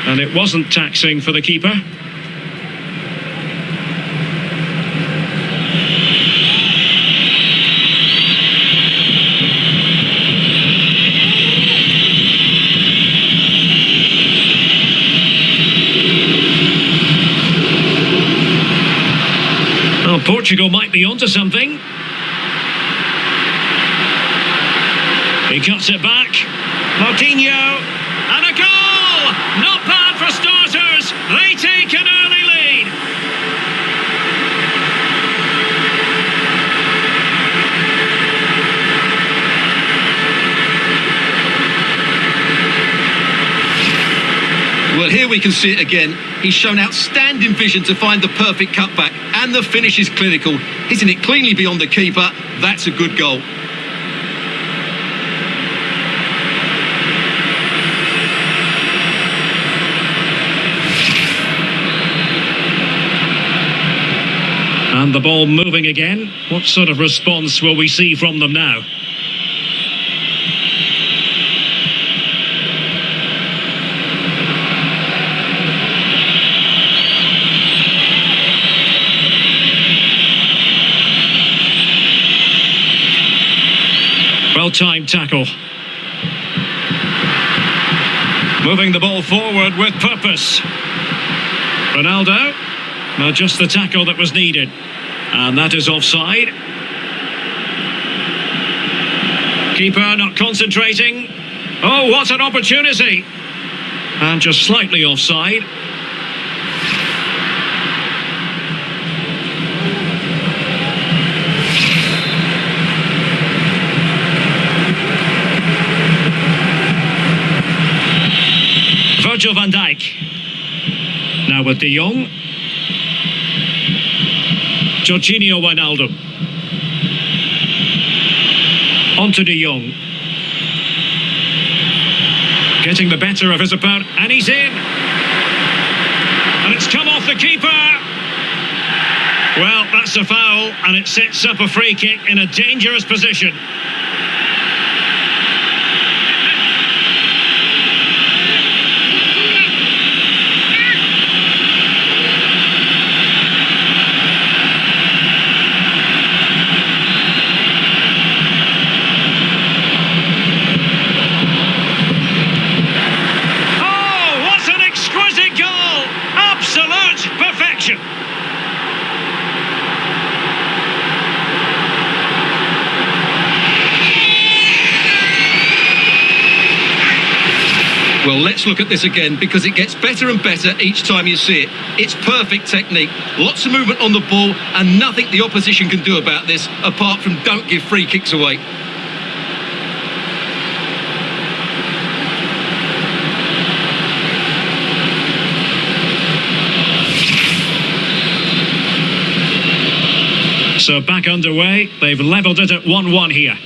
And it wasn't taxing for the keeper. Portugal might be onto something. He cuts it back. Moutinho. And a goal! Not bad for starters. They take an early lead. Well, here we can see it again. He's shown outstanding vision to find the perfect cutback, and the finish is clinical. Hitting it cleanly beyond the keeper, that's a good goal. And the ball moving again. What sort of response will we see from them now? well-timed tackle. Moving the ball forward with purpose. Ronaldo. Well, just the tackle that was needed. And that is offside. Keeper not concentrating. Oh, what an opportunity. And just slightly offside. Virgil van Dijk. Now with De Jong. Jorginho Wijnaldum. On to De Jong. Getting the better of his opponent, and he's in. And it's come off the keeper. Well, that's a foul, and it sets up a free kick in a dangerous position. Perfection. Well, let's look at this again because it gets better and better each time you see it. It's perfect technique, lots of movement on the ball, and nothing the opposition can do about this apart from don't give free kicks away. So back underway, they've levelled it at 1-1 here.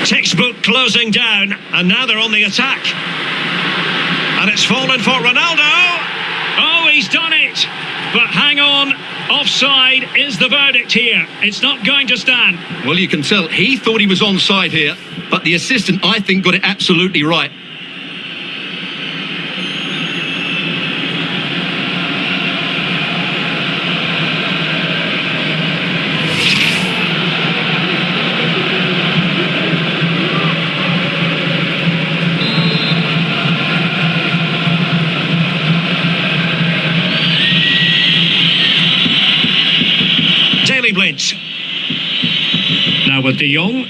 Textbook closing down, and now they're on the attack. And it's fallen for Ronaldo. Oh, he's done it. But hang on, offside is the verdict here. It's not going to stand. Well, you can tell he thought he was onside here, but the assistant, I think, got it absolutely right. Blitz. Now with De Jong.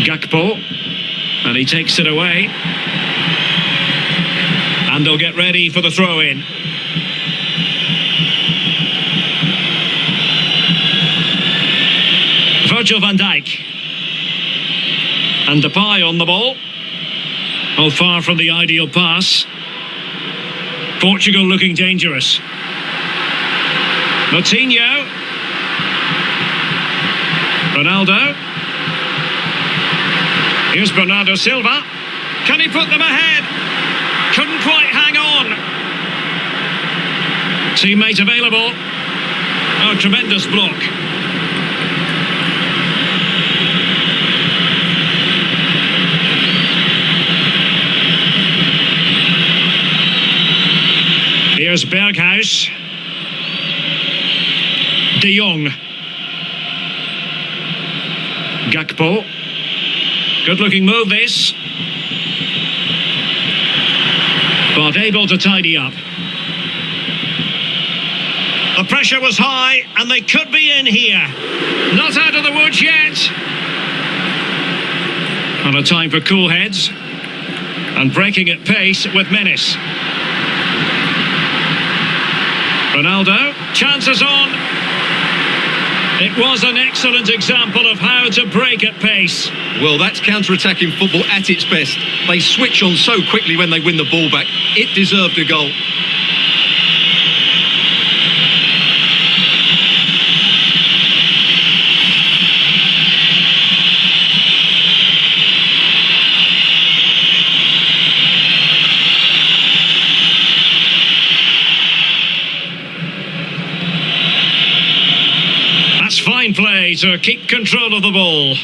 Gakpo. And he takes it away. And they'll get ready for the throw-in. Virgil van Dijk. And Depay on the ball. Oh, far from the ideal pass. Portugal looking dangerous. Coutinho. Ronaldo. Here's Bernardo Silva. Can he put them ahead? Couldn't quite hang on. Teammate available. Oh, tremendous block. Here's Berghuis. De Jong. Gakpo. Good looking move this. But able to tidy up. The pressure was high and they could be in here. Not out of the woods yet. And a time for cool heads. And breaking at pace with menace. Ronaldo. Chances on. It was an excellent example of how to break at pace. Well, that's counter-attacking football at its best. They switch on so quickly when they win the ball back. It deserved a goal. Fine play to keep control of the ball.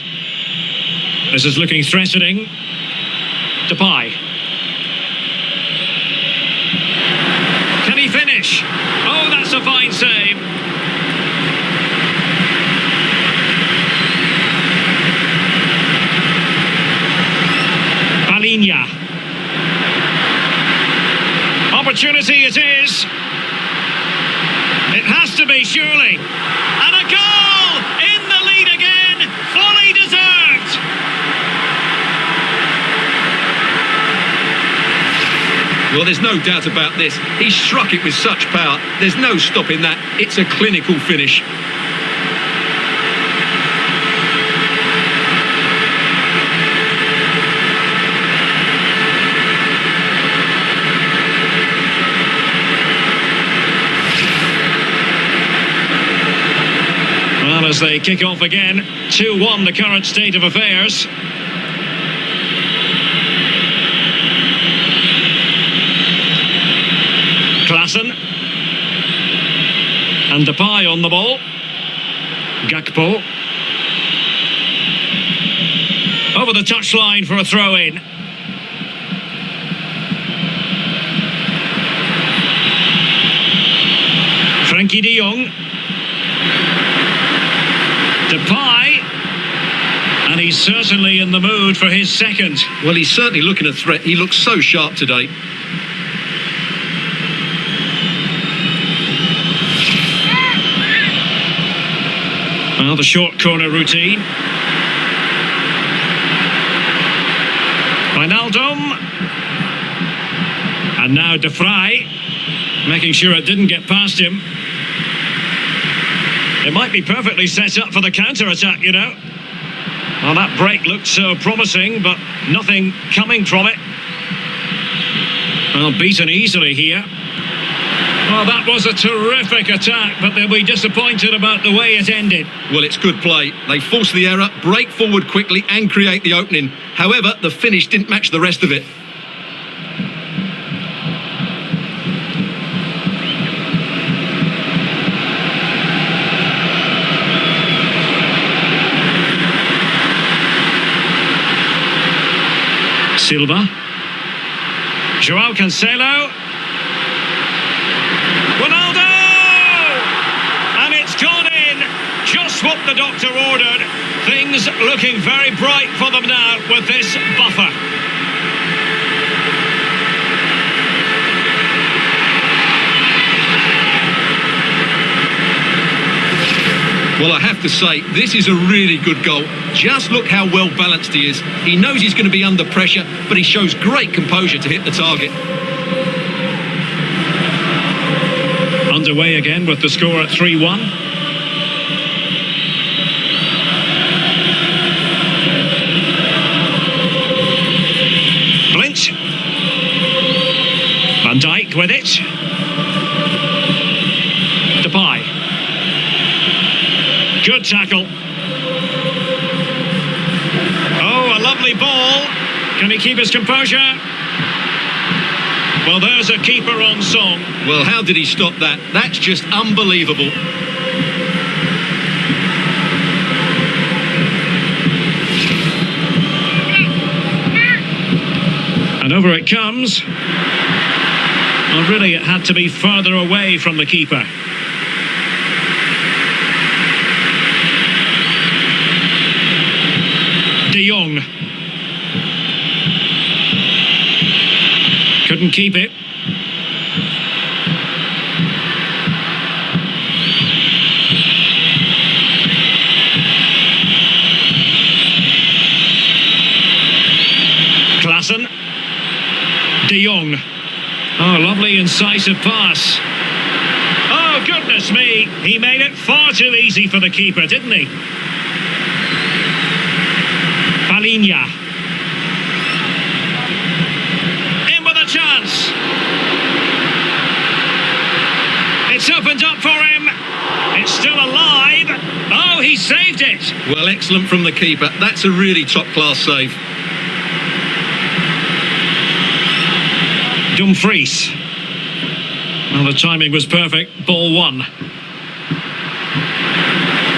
This is looking threatening. Depay. Can he finish. Oh, that's a fine save. Palinha. Opportunity it is. It has to be, surely. And a goal! In the lead again! Fully deserved! Well, there's no doubt about this. He struck it with such power. There's no stopping that. It's a clinical finish. Well, as they kick off again, 2-1 the current state of affairs. Klaassen. And Depay on the ball. Gakpo. Over the touchline for a throw-in. Frankie de Jong. Depay. And he's certainly in the mood for his second. Well, he's certainly looking a threat. He looks so sharp today. Well, the short corner routine. Wijnaldum. And now De Vrij, making sure it didn't get past him. It might be perfectly set up for the counter-attack, you know. Well, that break looked so promising, but nothing coming from it. Well, beaten easily here. Well, that was a terrific attack, but they'll be disappointed about the way it ended. Well, it's good play. They force the error, break forward quickly and create the opening. However, the finish didn't match the rest of it. Silva. Joao Cancelo. Ronaldo! And it's gone in. Just what the doctor ordered. Things looking very bright for them now with this buffer. Well, I have to say, this is a really good goal. Just look how well balanced he is. He knows he's going to be under pressure, but he shows great composure to hit the target. Underway again with the score at 3-1. Blint. Van Dijk with it. Depay. Good tackle. Oh, a lovely ball. Can he keep his composure? Well, there's a keeper on song. Well, how did he stop that? That's just unbelievable. And over it comes. Well, really, it had to be further away from the keeper. De Jong. Couldn't keep it. Klaassen. De Jong. Oh, lovely incisive pass. Oh, goodness me. He made it far too easy for the keeper, didn't he? Palinha. In with a chance. It's opened up for him. It's still alive. Oh, he saved it. Well, excellent from the keeper. That's a really top-class save. Dumfries. Well, the timing was perfect. Ball one.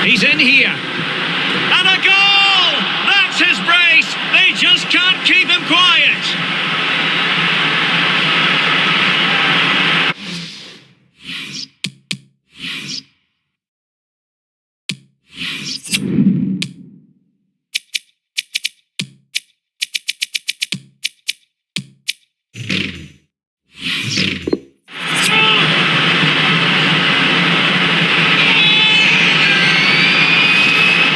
He's in here. And a goal! That's his brace. They just can't keep him quiet.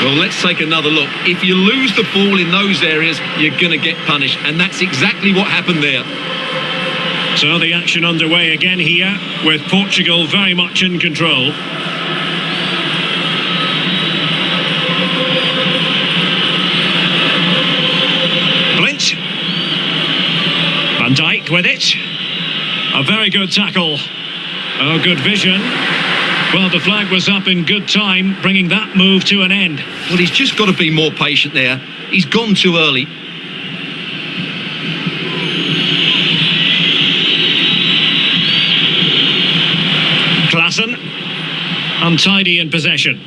Well, let's take another look. If you lose the ball in those areas, you're going to get punished. And that's exactly what happened there. So the action underway again here, with Portugal very much in control. Blint. Van Dijk with it. A very good tackle. Oh, good vision. Well, the flag was up in good time, bringing that move to an end. Well, he's just got to be more patient there. He's gone too early. Klaassen, untidy in possession.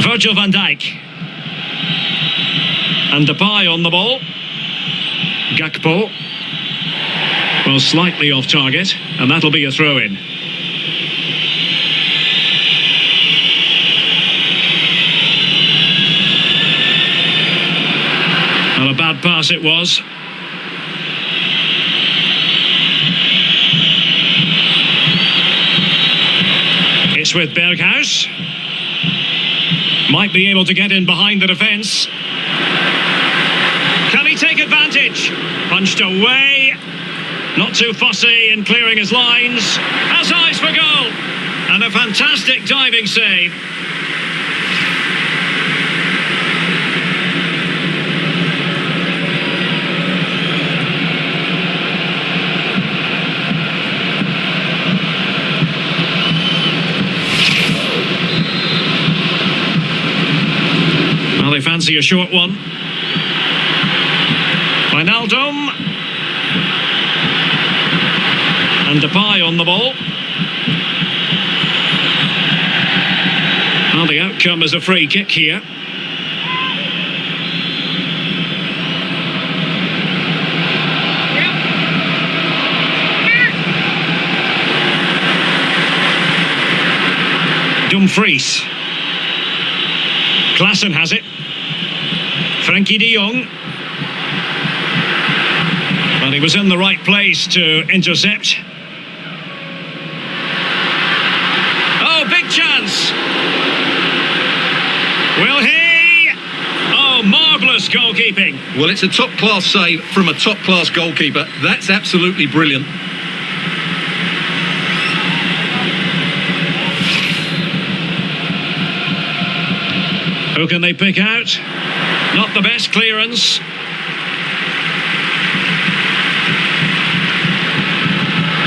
Virgil van Dijk. And Depay on the ball. Gakpo. Well, slightly off target, and that'll be a throw-in. And a bad pass it was. It's with Berghuis. Might be able to get in behind the defence. Can he take advantage? Punched away. Not too fussy in clearing his lines. Has eyes for goal. And a fantastic diving save. Well, they fancy a short one. Wijnaldum. And Depay on the ball. Well, the outcome is a free kick here. Dumfries. Klaassen has it. Frenkie de Jong. Well, he was in the right place to intercept. Oh, big chance. Will he? Oh, marvellous goalkeeping. Well, it's a top-class save from a top-class goalkeeper. That's absolutely brilliant. Who can they pick out? Not the best clearance.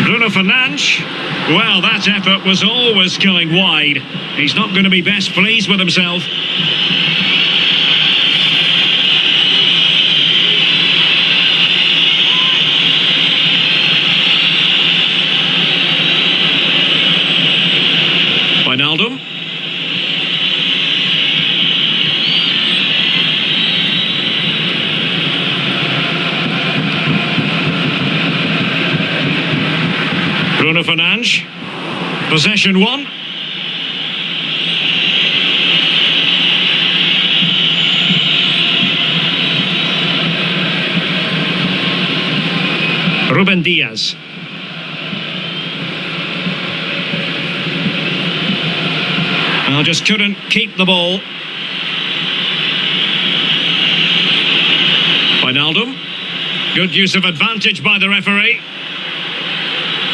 Bruno Fernandes. Well, that effort was always going wide. He's not going to be best pleased with himself. Wijnaldum. Bruno Fernandes. Possession one. Ruben Diaz. Well, just couldn't keep the ball. Wijnaldum. Good use of advantage by the referee.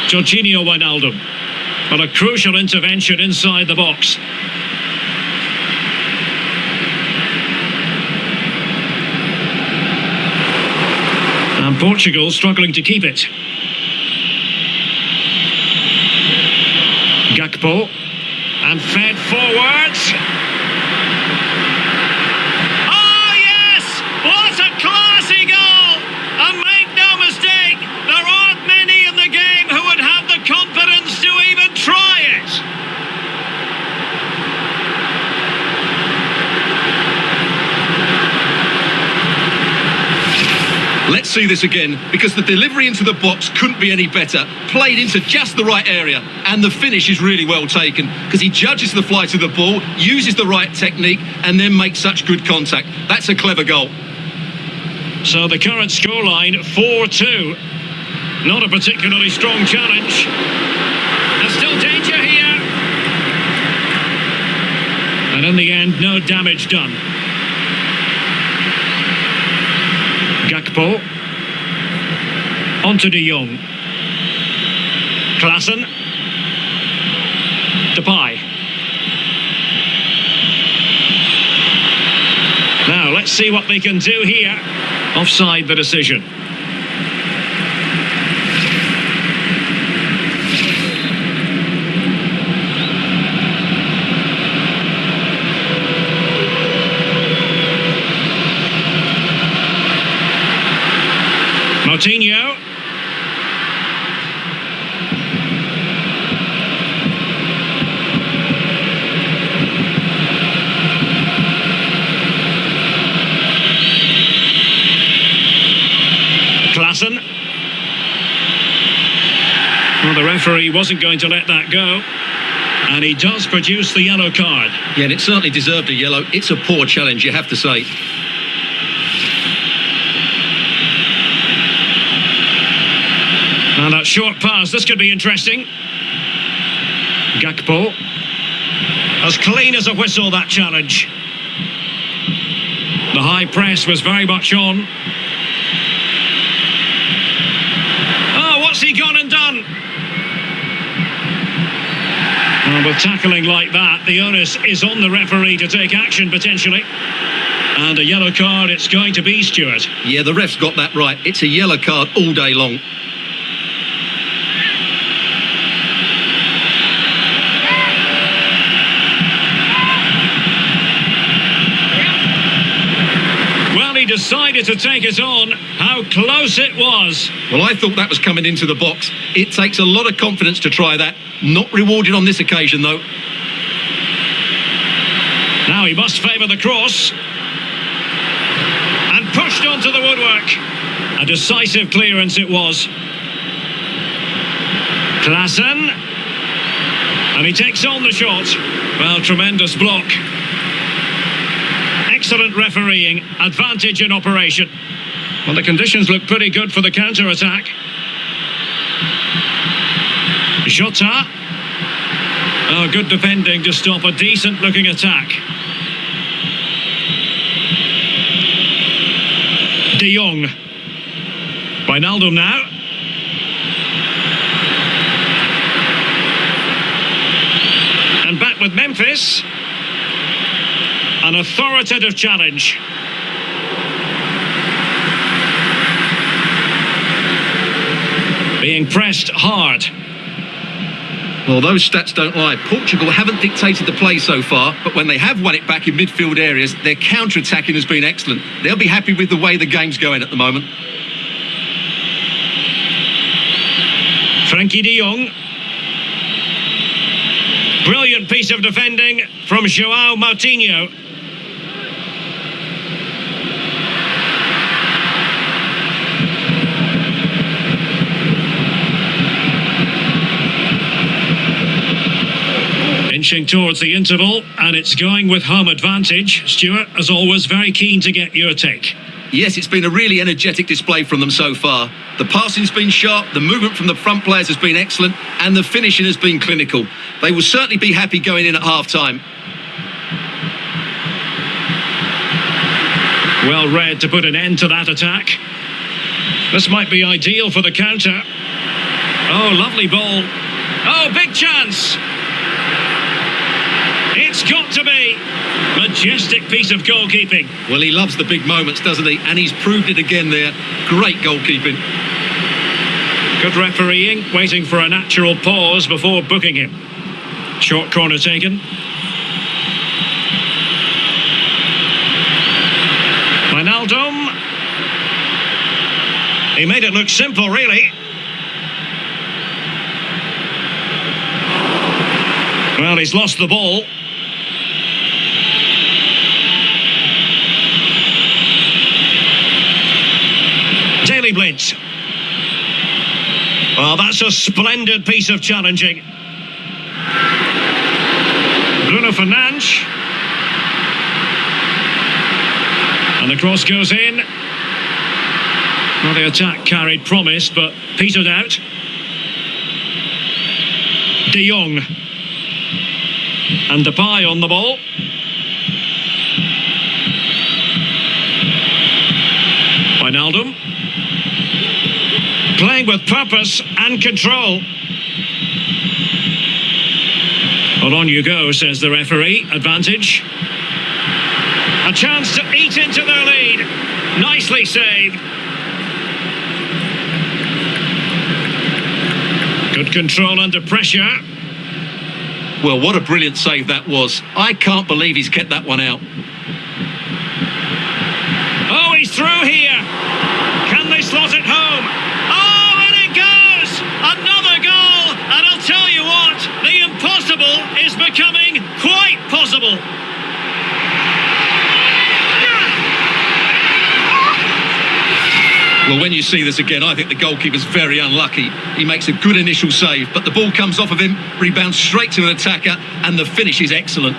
Jorginho Wijnaldum. But a crucial intervention inside the box. And Portugal struggling to keep it. Gakpo. And fed forwards. Oh, yes! What a classy goal! And make no mistake, there aren't many in the game who would have the confidence to even try it. Let's see this again, because the delivery into the box couldn't be any better. Played into just the right area, and the finish is really well taken, because he judges the flight of the ball, uses the right technique, and then makes such good contact. That's a clever goal. So the current scoreline, 4-2. Not a particularly strong challenge. There's still danger here. And in the end, no damage done. Gakpo. On to De Jong. Klaassen. Depay. Now, let's see what they can do here. Offside the decision. Moutinho. Klaassen. Well, the referee wasn't going to let that go. And he does produce the yellow card. Yeah, and it certainly deserved a yellow. It's a poor challenge, you have to say. And that short pass, this could be interesting. Gakpo. As clean as a whistle, that challenge. The high press was very much on. Oh, what's he gone and done? Well, with tackling like that, the onus is on the referee to take action, potentially. And a yellow card it's going to be, Stuart. Yeah, the ref's got that right. It's a yellow card all day long. He decided to take it on. How close it was. Well, I thought that was coming into the box. It takes a lot of confidence to try that. Not rewarded on this occasion, though. Now he must favour the cross. And pushed onto the woodwork. A decisive clearance it was. Klaassen. And he takes on the shot. Well, tremendous block. Excellent refereeing, advantage in operation. Well, the conditions look pretty good for the counter-attack. Jota. Oh, good defending to stop a decent-looking attack. De Jong. Wijnaldum now. And back with Memphis. An authoritative challenge. Being pressed hard. Well, those stats don't lie. Portugal haven't dictated the play so far, but when they have won it back in midfield areas, their counter-attacking has been excellent. They'll be happy with the way the game's going at the moment. Frenkie de Jong. Brilliant piece of defending from João Moutinho. Inching towards the interval, and it's going with home advantage. Stuart, as always, very keen to get your take. Yes, it's been a really energetic display from them so far. The passing's been sharp, the movement from the front players has been excellent, and the finishing has been clinical. They will certainly be happy going in at half-time. Well read to put an end to that attack. This might be ideal for the counter. Oh, lovely ball. Oh, big chance. It's got to be. Majestic piece of goalkeeping. Well, he loves the big moments, doesn't he? And he's proved it again there. Great goalkeeping. Good refereeing, waiting for a natural pause before booking him. Short corner taken. Wijnaldum. He made it look simple, really. Well, he's lost the ball. Daily Blitz. Well, that's a splendid piece of challenging. Bruno Fernandes. And the cross goes in. Well, the attack carried promise, but petered out. De Jong. And Depay on the ball. Wijnaldum. Playing with purpose and control. Well, on you go, says the referee. Advantage. A chance to eat into their lead. Nicely saved. Good control under pressure. Well, what a brilliant save that was. I can't believe he's kept that one out. Oh, he's through here. Can they slot it home? Oh, and it goes! Another goal! And I'll tell you what, the impossible is becoming quite possible. Well, when you see this again, I think the goalkeeper's very unlucky. He makes a good initial save, but the ball comes off of him, rebounds straight to an attacker, and the finish is excellent.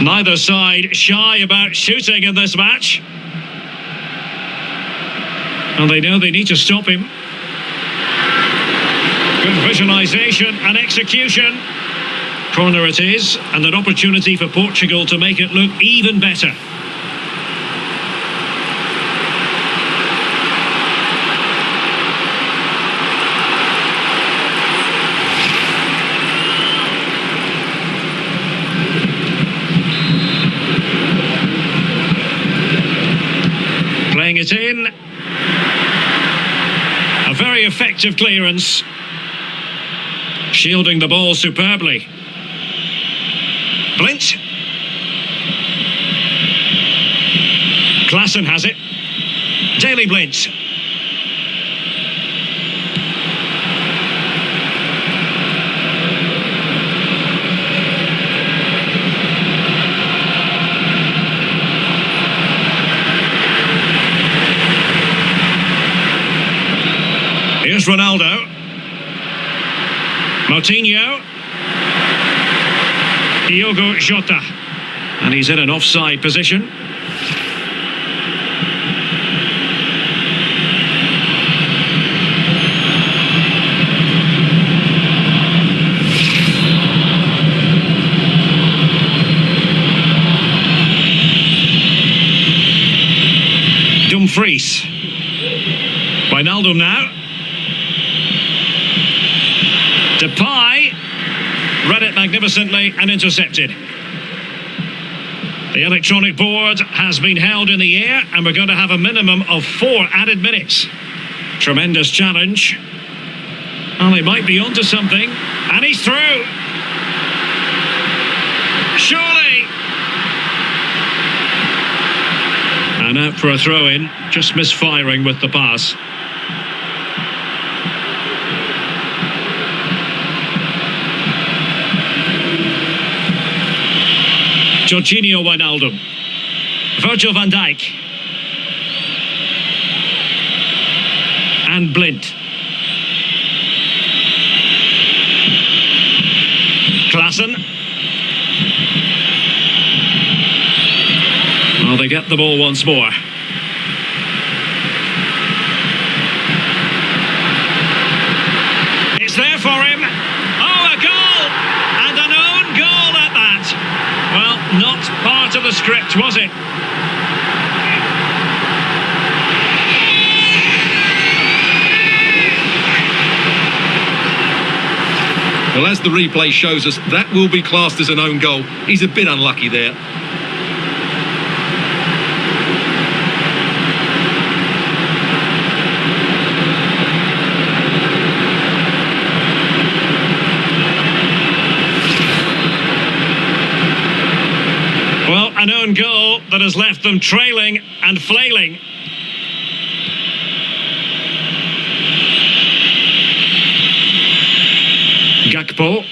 Neither side shy about shooting in this match. And they know they need to stop him. Good visualisation and execution. Corner it is, and an opportunity for Portugal to make it look even better. Playing it in. A very effective clearance. Shielding the ball superbly. Blint. Klaassen has it. Daley Blint. Here's Ronaldo. Moutinho. Diogo Jota. And he's in an offside position. Dumfries. Wijnaldum now. Depay read it magnificently and intercepted. The electronic board has been held in the air, and we're going to have a minimum of 4 added minutes. Tremendous challenge. Well, they might be onto something, and he's through. Surely. And out for a throw-in, just misfiring with the pass. Jorginho Wijnaldum. Virgil van Dijk. And Blint. Klaassen. Well, they get the ball once more. It's there for him. Oh, a goal! And an own goal at that. Well, not part of the script, was it? Well, as the replay shows us, that will be classed as an own goal. He's a bit unlucky there. Well, an own goal that has left them trailing and flailing. Gakpo.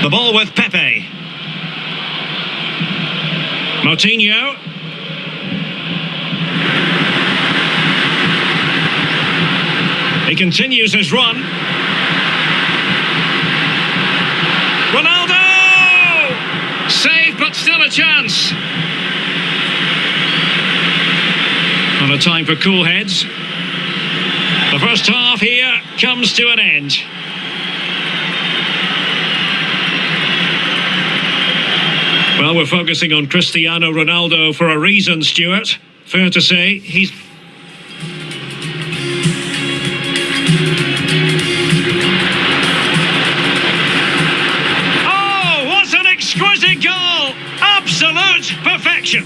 The ball with Pepe. Moutinho. continues his run. Ronaldo! Save, but still a chance. Not a time for cool heads. The first half here comes to an end. Well, we're focusing on Cristiano Ronaldo for a reason, Stuart. Fair to say, he's... Oh, what an exquisite goal! Absolute perfection!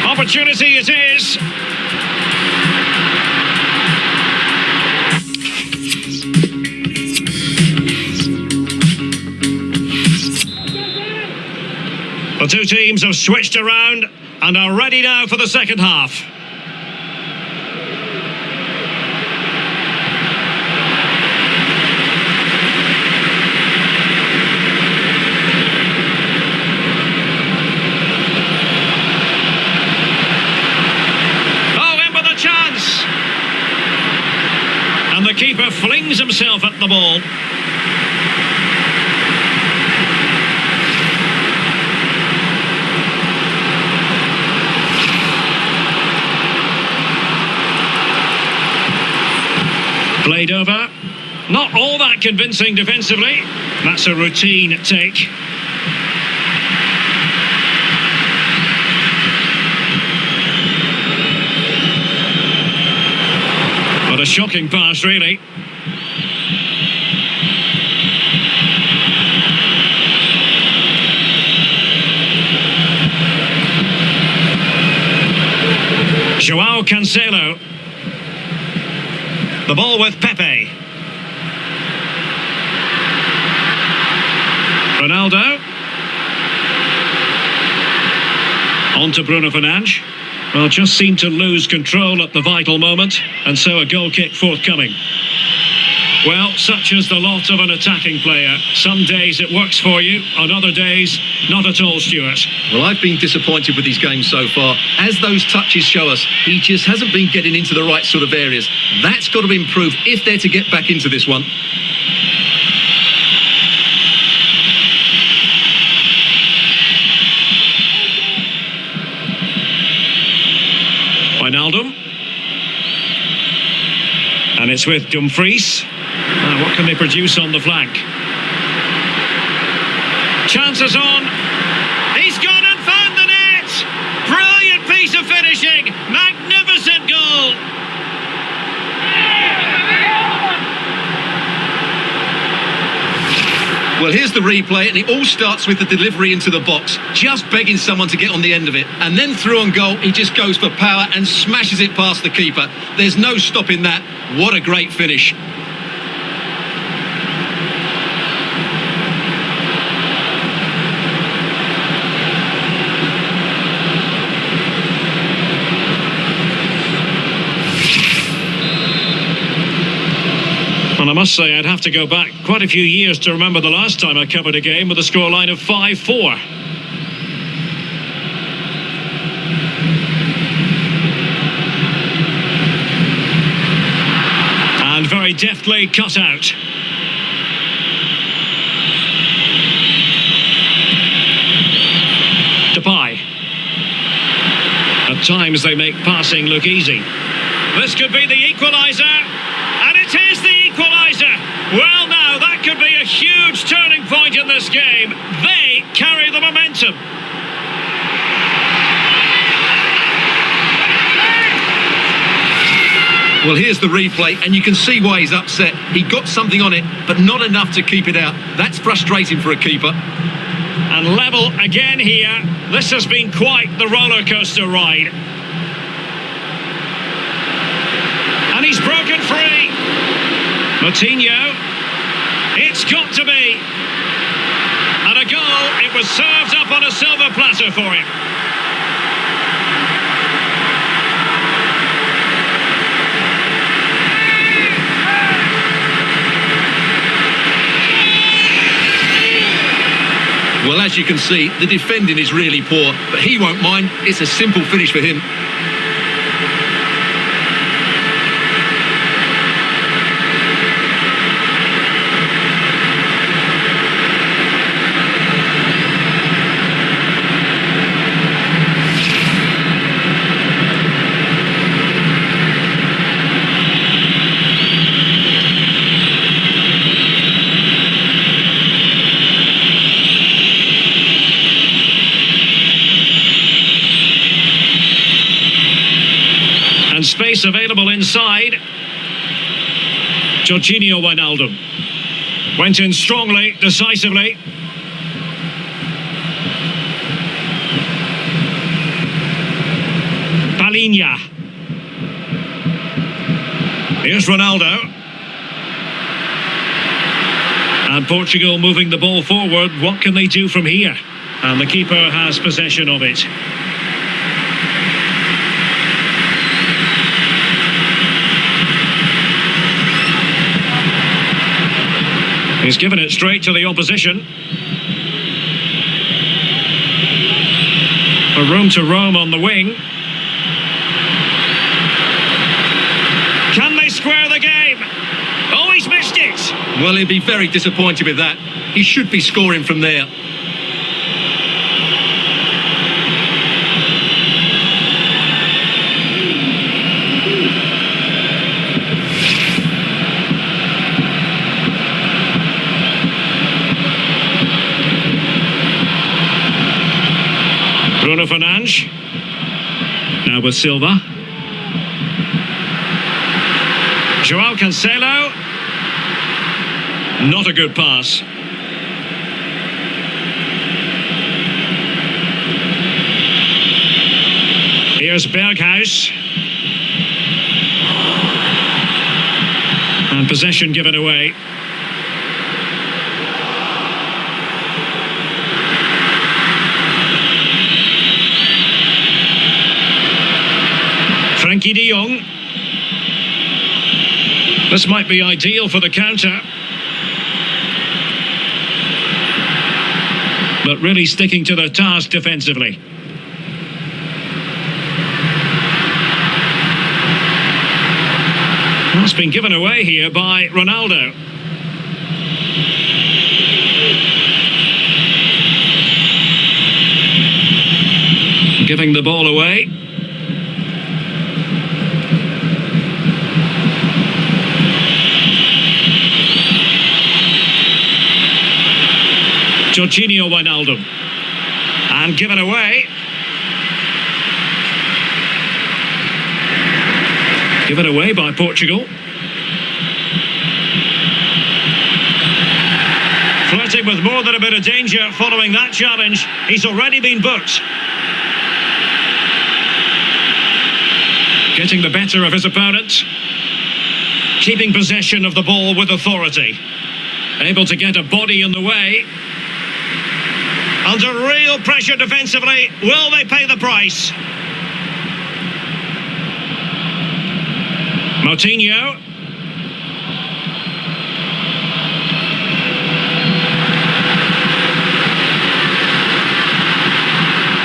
Opportunity it is. The two teams have switched around and are ready now for the second half. And the keeper flings himself at the ball. Played over. Not all that convincing defensively. That's a routine take. What a shocking pass, really. Joao Cancelo. The ball with Pepe. Ronaldo. On to Bruno Fernandes. Well, just seemed to lose control at the vital moment, and so a goal kick forthcoming. Well, such is the lot of an attacking player. Some days it works for you, on other days, not at all, Stuart. Well, I've been disappointed with his game so far. As those touches show us, he just hasn't been getting into the right sort of areas. That's got to improve if they're to get back into this one. Wijnaldum. And it's with Dumfries. What can they produce on the flank? Chances on. He's gone and found the net! Brilliant piece of finishing! Magnificent goal! Well, here's the replay, and it all starts with the delivery into the box, just begging someone to get on the end of it. And then through on goal, he just goes for power and smashes it past the keeper. There's no stopping that. What a great finish. Well, I must say I'd have to go back quite a few years to remember the last time I covered a game with a scoreline of 5-4. And very deftly cut out. Depay. At times they make passing look easy. This could be the equaliser. And it is the equaliser. Well, now, that could be a huge turning point in this game. They carry the momentum. Well, here's the replay, and you can see why he's upset. He got something on it, but not enough to keep it out. That's frustrating for a keeper. And level again here. This has been quite the roller coaster ride. And he's broken free. Moutinho. It's got to be. And a goal. It was served up on a silver platter for him. Well, as you can see, the defending is really poor, but he won't mind. It's a simple finish for him. space available inside. Jorginho Wijnaldum went in strongly, decisively. Palhinha. Here's Ronaldo. And Portugal moving the ball forward. What can they do from here? And the keeper has possession of it. He's given it straight to the opposition. A room to roam on the wing. Can they square the game? Oh, he's missed it! Well, he'll be very disappointed with that. He should be scoring from there. Bruno Fernandes. Now with Silva. Joao Cancelo. Not a good pass. Here's Berghuis. And possession given away. Frankie de Jong. This might be ideal for the counter. But really sticking to the task defensively. That's been given away here by Ronaldo. Giving the ball away. Jorginho Wijnaldum. And given away. Given away by Portugal. Flirting with more than a bit of danger following that challenge. He's already been booked. Getting the better of his opponent. Keeping possession of the ball with authority. Able to get a body in the way. Under real pressure defensively. Will they pay the price? Moutinho.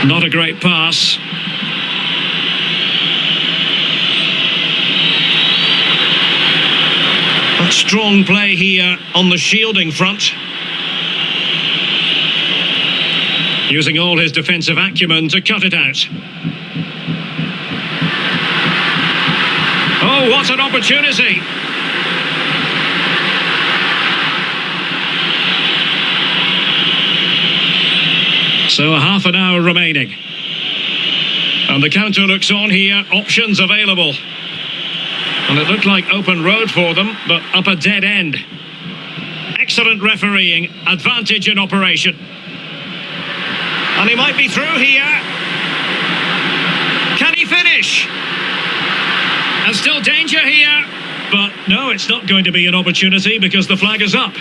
Not a great pass. A strong play here on the shielding front. Using all his defensive acumen to cut it out. Oh, what an opportunity! So a half an hour remaining. And the counter looks on here, options available. And it looked like open road for them, but up a dead end. Excellent refereeing, advantage in operation. And he might be through here. Can he finish? And still danger here. But no, it's not going to be an opportunity because the flag is up.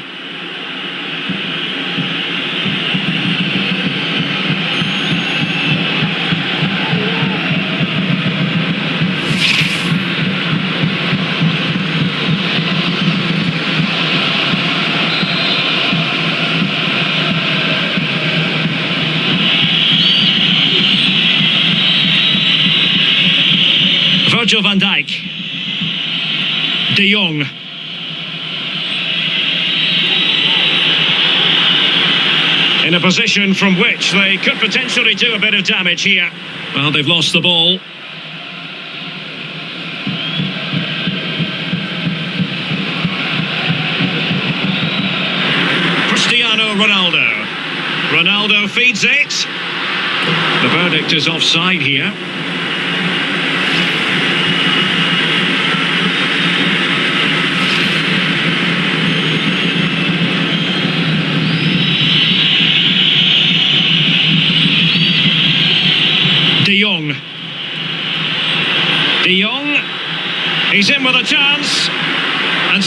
Virgil van Dijk. De Jong. In a position from which they could potentially do a bit of damage here. Well, they've lost the ball. Cristiano Ronaldo. Ronaldo feeds it. The verdict is offside here.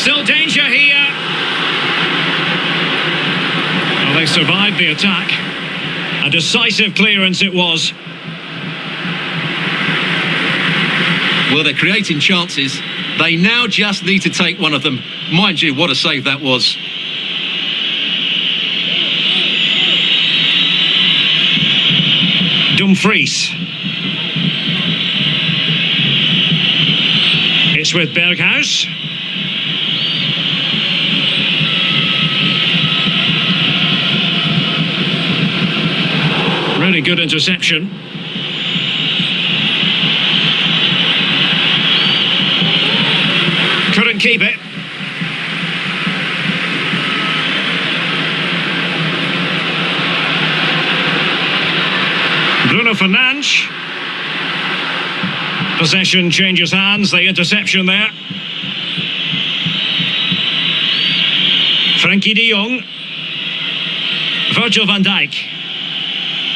Still danger here. Well, they survived the attack. A decisive clearance it was. Well, they're creating chances. They now just need to take one of them. Mind you, what a save that was. Dumfries. It's with Berghuis. Really good interception. Couldn't keep it. Bruno Fernandes. Possession changes hands, the interception there. Frankie de Jong. Virgil van Dijk.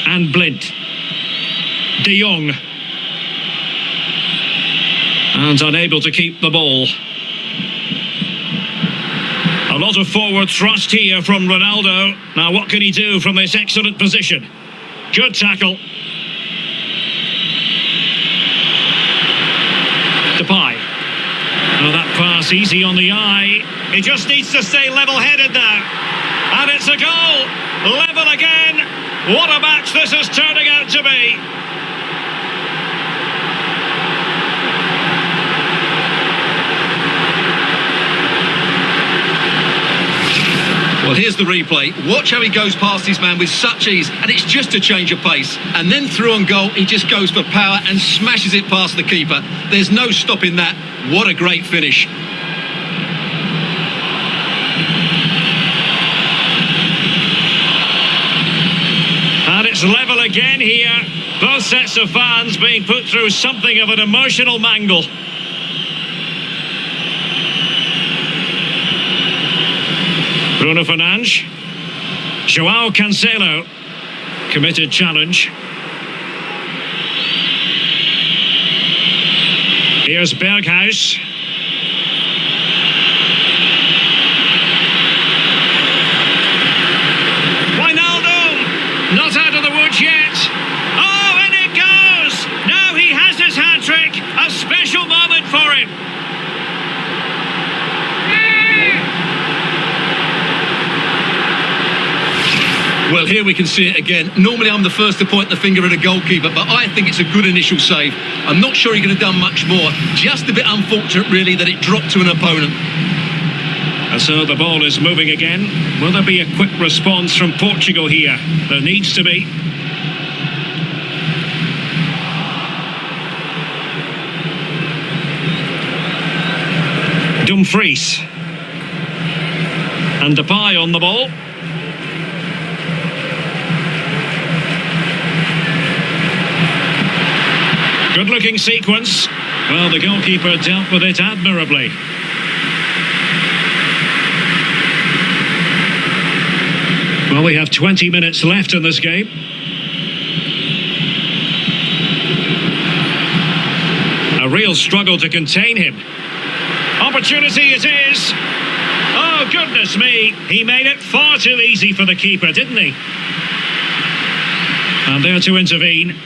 And Blind. De Jong. And unable to keep the ball. A lot of forward thrust here from Ronaldo. Now what can he do from this excellent position? Good tackle. Depay. Oh, that pass easy on the eye. He just needs to stay level-headed now. And it's a goal. Level again. What a match this is turning out to be. Well, here's the replay. Watch how he goes past his man with such ease, and it's just a change of pace. And then through on goal, he just goes for power and smashes it past the keeper. There's no stopping that. What a great finish. And it's level again here. Both sets of fans being put through something of an emotional mangle. Bruno Fernandes. João Cancelo. Committed challenge. Here's Berghuis. Wijnaldum. Not out of the woods yet. Oh, and it goes. Now he has his hat-trick. A special moment for him. Well, here we can see it again. Normally I'm the first to point the finger at a goalkeeper, but I think it's a good initial save. I'm not sure he could have done much more. Just a bit unfortunate, really, that it dropped to an opponent. And so the ball is moving again. Will there be a quick response from Portugal here? There needs to be. Dumfries. And Depay on the ball. Good-looking sequence. Well, the goalkeeper dealt with it admirably. Well, we have 20 minutes left in this game. A real struggle to contain him. Opportunity it is. Oh, goodness me. He made it far too easy for the keeper, didn't he? And there to intervene.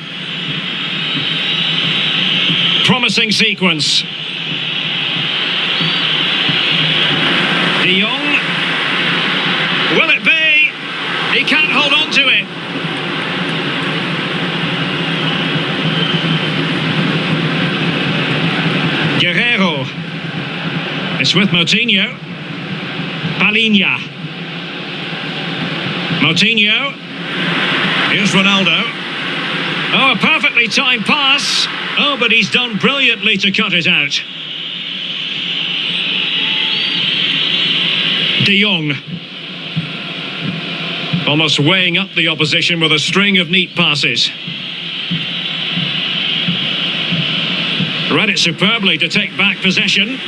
Promising sequence. De Jong. Will it be? He can't hold on to it. Guerrero. It's with Moutinho. Palinha. Moutinho. Here's Ronaldo. Oh, a perfectly timed pass. Oh, but he's done brilliantly to cut it out. De Jong. Almost weighing up the opposition with a string of neat passes. Read it superbly to take back possession.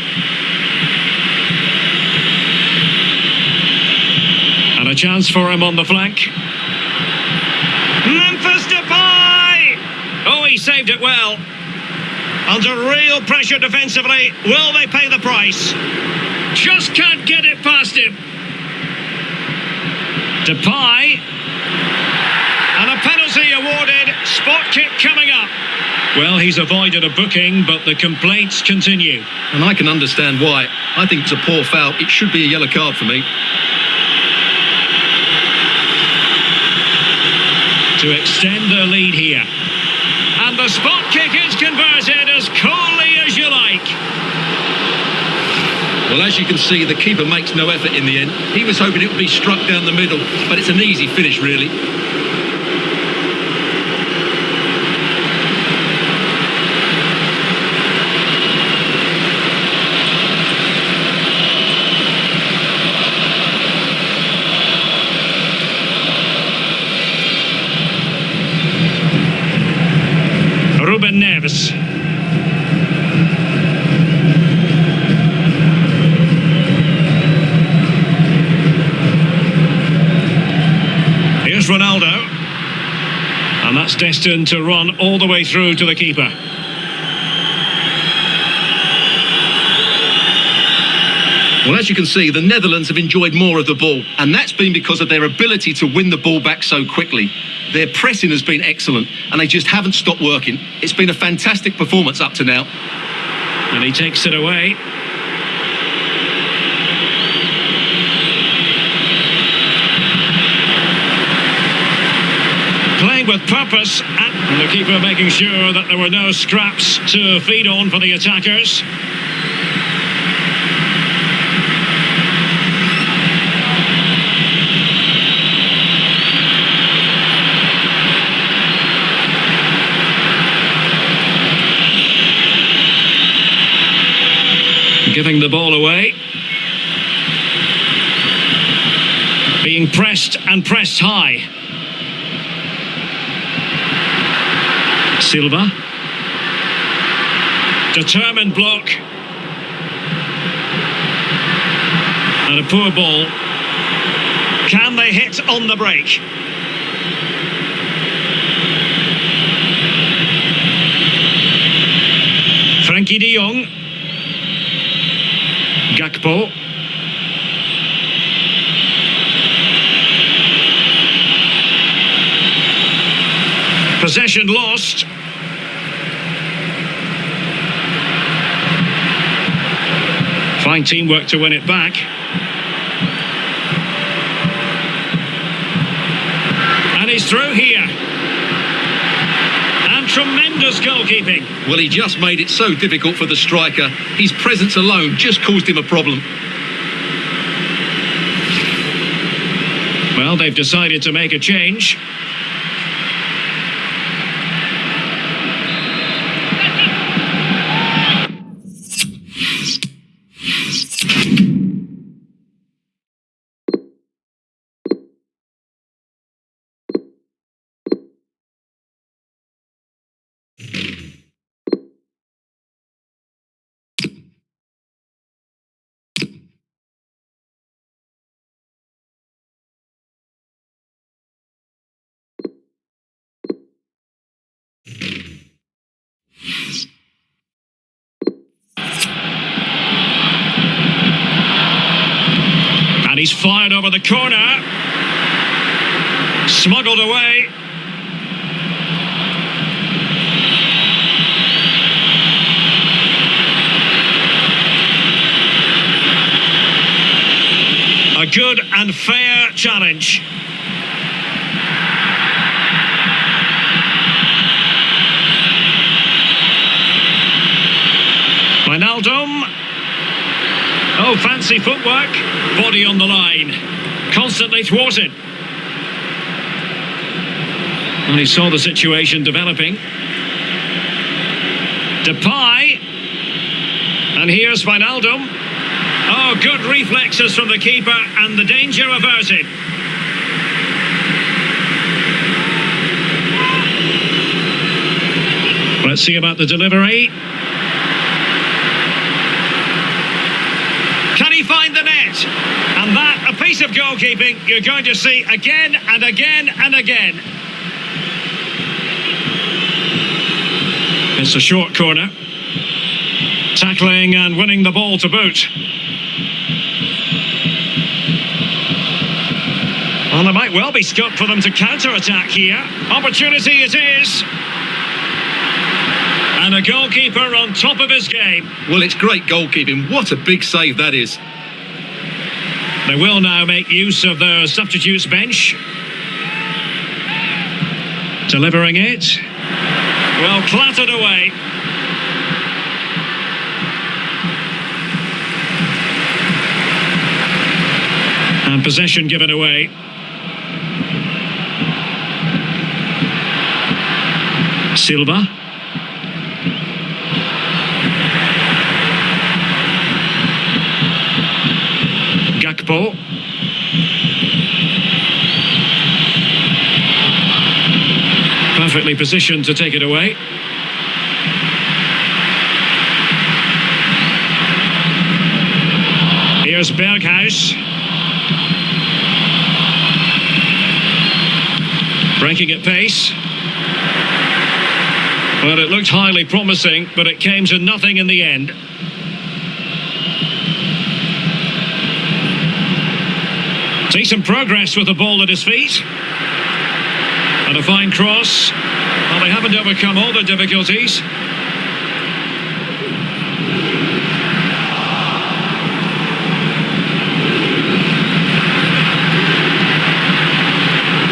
And a chance for him on the flank. Memphis Depay! Oh, he saved it well. Under real pressure defensively, will they pay the price? Just can't get it past him. Depay. And a penalty awarded. Spot kick coming up. Well, he's avoided a booking, but the complaints continue. And I can understand why. I think it's a poor foul. It should be a yellow card for me. To extend their lead here. And the spot kick is converted as coolly as you like. Well, as you can see, the keeper makes no effort in the end. He was hoping it would be struck down the middle, but it's an easy finish, really. Ruben Neves. Here's Ronaldo. And that's destined to run all the way through to the keeper. Well, as you can see, the Netherlands have enjoyed more of the ball, and that's been because of their ability to win the ball back so quickly. Their pressing has been excellent, and they just haven't stopped working. It's been a fantastic performance up to now. And he takes it away. Playing with purpose, and the keeper making sure that there were no scraps to feed on for the attackers. Giving the ball away. Being pressed and pressed high. Silva. Determined block. And a poor ball. Can they hit on the break? Frankie de Jong. Gakpo. Possession lost. Fine teamwork to win it back. And he's through here. And tremendous goalkeeping. Well, he just made it so difficult for the striker. His presence alone just caused him a problem. Well, they've decided to make a change. And he's fired over the corner. Smuggled away. A good and fair challenge. Wijnaldum. Oh, fancy footwork. Body on the line. Constantly thwarted. And he saw the situation developing. Depay. And here's Wijnaldum. Oh, good reflexes from the keeper and the danger averted. Let's see about the delivery. Can he find the net? And that, a piece of goalkeeping you're going to see again and again and again. It's a short corner. Tackling and winning the ball to boot. Well, there might well be scope for them to counter-attack here. Opportunity it is. And a goalkeeper on top of his game. Well, it's great goalkeeping. What a big save that is. They will now make use of their substitutes bench. Delivering it. Well, clattered away. And possession given away. Silva. Gakpo. Perfectly positioned to take it away. Here's Berghuis. Breaking at pace. Well, it looked highly promising, but it came to nothing in the end. See some progress with the ball at his feet. And a fine cross. Well, they haven't overcome all the difficulties.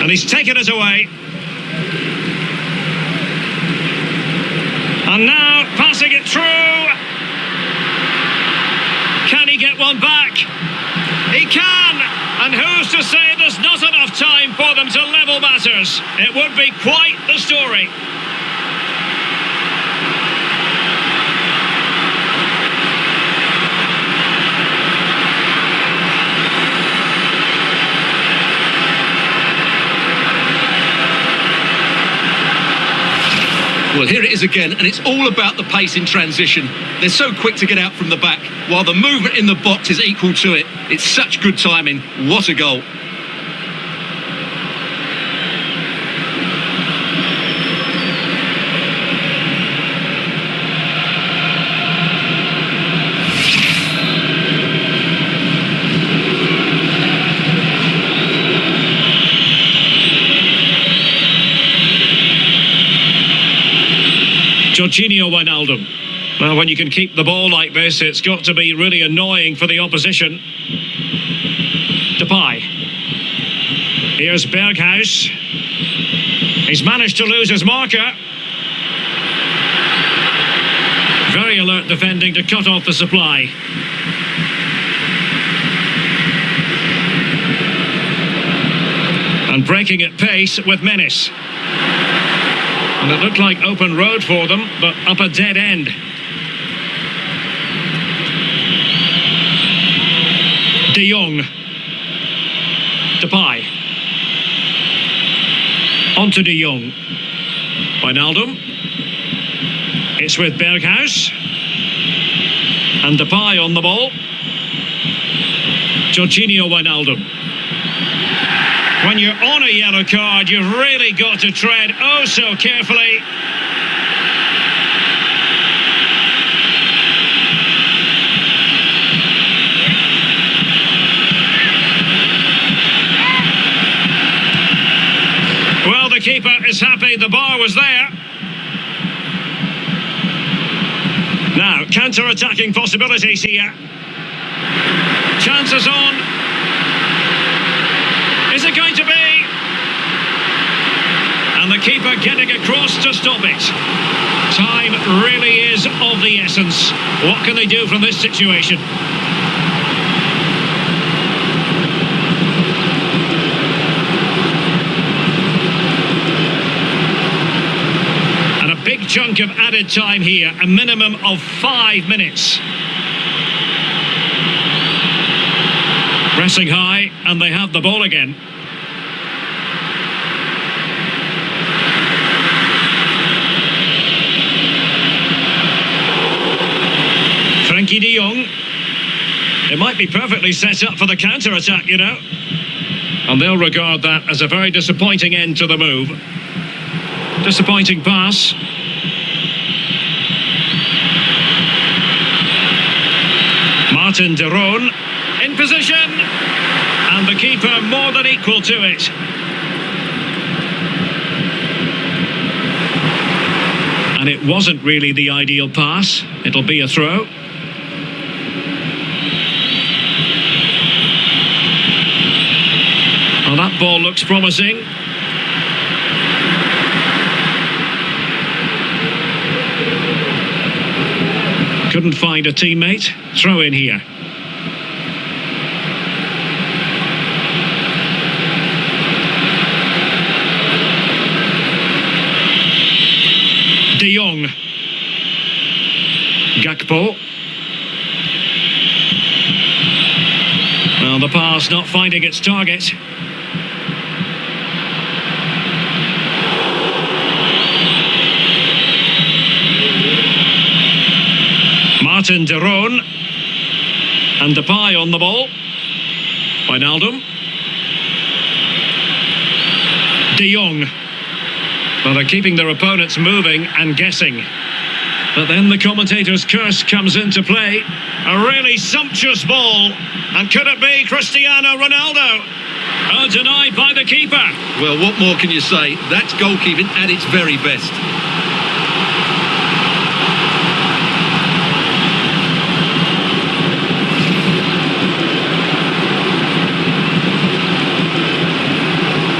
And he's taken it away. And now passing it through. Can he get one back? He can! And who's to say there's not enough time for them to level matters? It would be quite the story. Well, here it is again, and it's all about the pace in transition. They're so quick to get out from the back, while the movement in the box is equal to it. It's such good timing. What a goal. Jorginho Wijnaldum. Well, when you can keep the ball like this, it's got to be really annoying for the opposition. Depay. Here's Berghuis. He's managed to lose his marker. Very alert defending to cut off the supply. And breaking at pace with menace. And it looked like open road for them, but up a dead end. De Jong. Depay. Onto De Jong. Wijnaldum. It's with Berghuis. And Depay on the ball. Jorginho Wijnaldum. When you're on a yellow card, you've really got to tread oh so carefully. Well, the keeper is happy the bar was there. Now, counter-attacking possibilities here. Chances on. Is it going to be? And the keeper getting across to stop it. Time really is of the essence. What can they do from this situation? And a big chunk of added time here, a minimum of 5 minutes. Pressing high, and they have the ball again. Frankie de Jong. It might be perfectly set up for the counter-attack, you know. And they'll regard that as a very disappointing end to the move. Disappointing pass. Martin de Roon in position. And the keeper more than equal to it. And it wasn't really the ideal pass. It'll be a throw. Well, that ball looks promising. Couldn't find a teammate. Throw in here. De Jong. Gakpo. Well, the pass not finding its target. Martin de Roon. And Depay on the ball. Wijnaldum. De Jong. Well, they're keeping their opponents moving and guessing. But then the commentator's curse comes into play. A really sumptuous ball. And could it be Cristiano Ronaldo? Oh, denied by the keeper. Well, what more can you say? That's goalkeeping at its very best.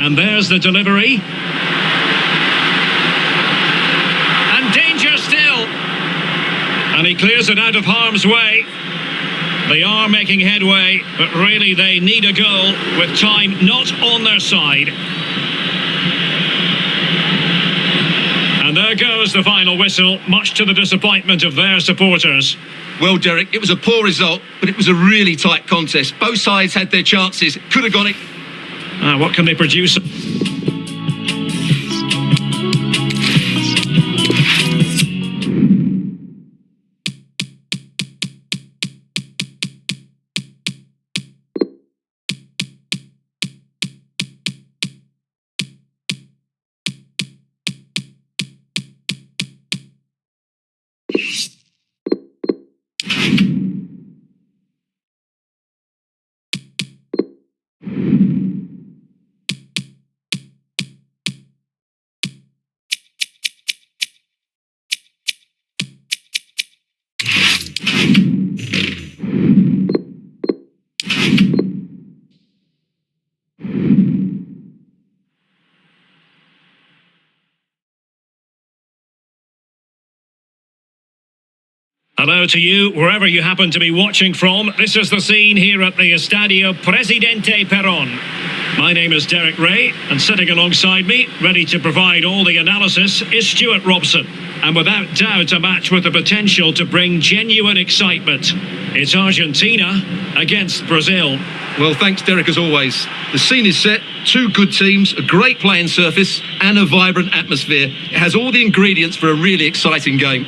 And there's the delivery. And danger still. And he clears it out of harm's way. They are making headway, but really they need a goal with time not on their side. And there goes the final whistle, much to the disappointment of their supporters. Well, Derek, it was a poor result, but it was a really tight contest. Both sides had their chances, could have got it. What can they produce? Hello to you, wherever you happen to be watching from. This is the scene here at the Estadio Presidente Perón. My name is Derek Ray, and sitting alongside me, ready to provide all the analysis, is Stuart Robson. And without doubt, a match with the potential to bring genuine excitement. It's Argentina against Brazil. Well, thanks, Derek, as always. The scene is set, two good teams, a great playing surface, and a vibrant atmosphere. It has all the ingredients for a really exciting game.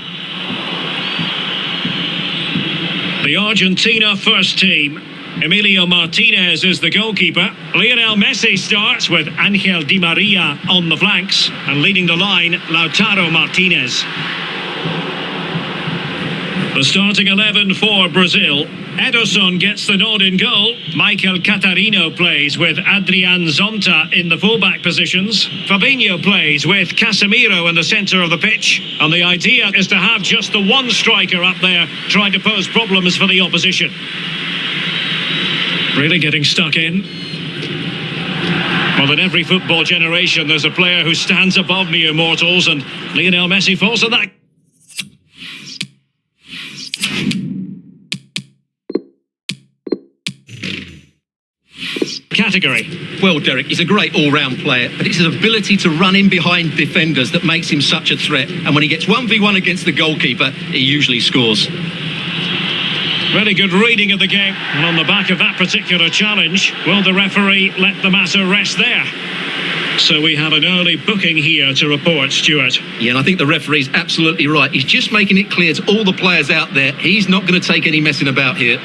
The Argentina first team. Emilio Martinez is the goalkeeper. Lionel Messi starts with Angel Di Maria on the flanks. And leading the line, Lautaro Martinez. The starting 11 for Brazil. Ederson gets the nod in goal. Michael Catarino plays with Adrian Zonta in the fullback positions. Fabinho plays with Casemiro in the centre of the pitch. And the idea is to have just the one striker up there trying to pose problems for the opposition. Really getting stuck in. Well, in every football generation, there's a player who stands above mere mortals, and Lionel Messi falls in that category. Well, Derek, he's a great all-round player, but it's his ability to run in behind defenders that makes him such a threat. And when he gets 1v1 against the goalkeeper, he usually scores. Very good reading of the game. And on the back of that particular challenge, will the referee let the matter rest there? So we have an early booking here to report, Stuart. Yeah, and I think the referee's absolutely right. He's just making it clear to all the players out there, he's not going to take any messing about here.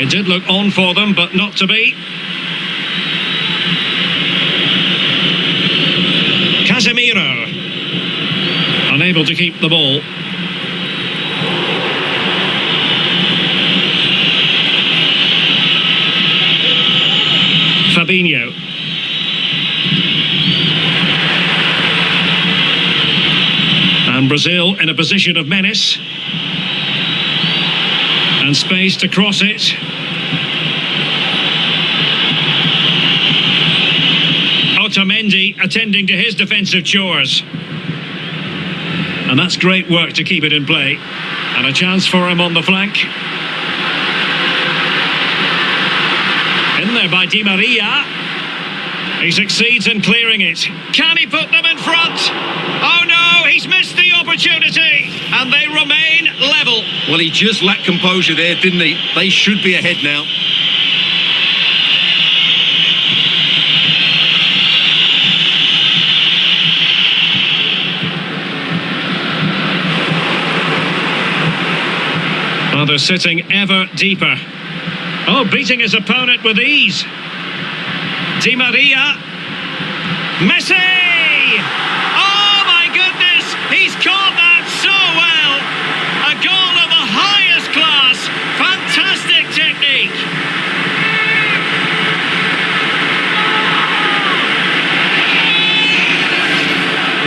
It did look on for them, but not to be. Casemiro, unable to keep the ball. Fabinho. And Brazil in a position of menace. And space to cross it. Otamendi attending to his defensive chores. And that's great work to keep it in play. And a chance for him on the flank. In there by Di Maria. He succeeds in clearing it. Can he put them in front? Oh no, he's missed the opportunity. And they remain level. Well, he just lacked composure there, didn't he? They should be ahead now. Well, they're sitting ever deeper. Oh, beating his opponent with ease. Di Maria. Messi! Oh my goodness! He's caught that so well! A goal of the highest class! Fantastic technique!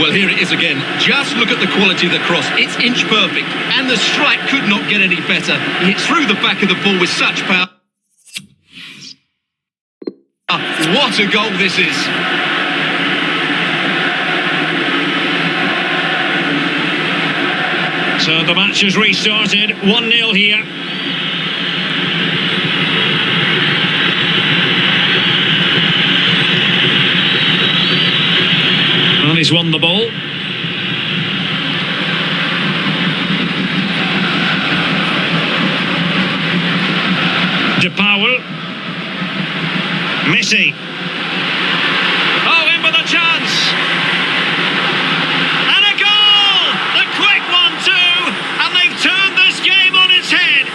Well, here it is again. Just look at the quality of the cross. It's inch perfect, and the strike could not get any better. He hits through the back of the ball with such power. What a goal this is! So the match has restarted, 1-0 here. And he's won the ball. De Paul. Messi. Oh, in with a chance. And a goal! The quick one too. And they've turned this game on its head.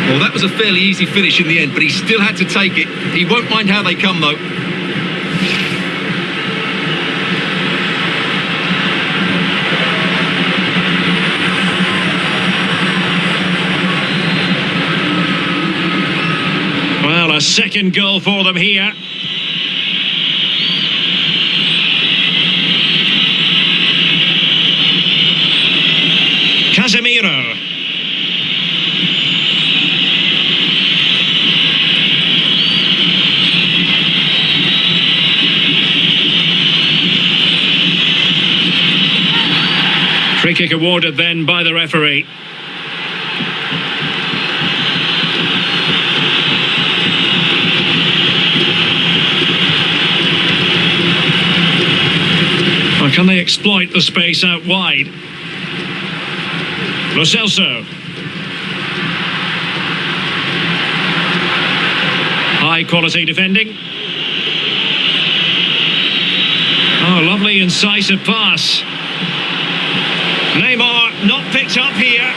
Well, that was a fairly easy finish in the end, but he still had to take it. He won't mind how they come, though. Well, a second goal for them here. Casemiro. Free kick awarded then by the referee. Or can they exploit the space out wide? Lo Celso. High quality defending. Oh, lovely incisive pass. Neymar not picked up here.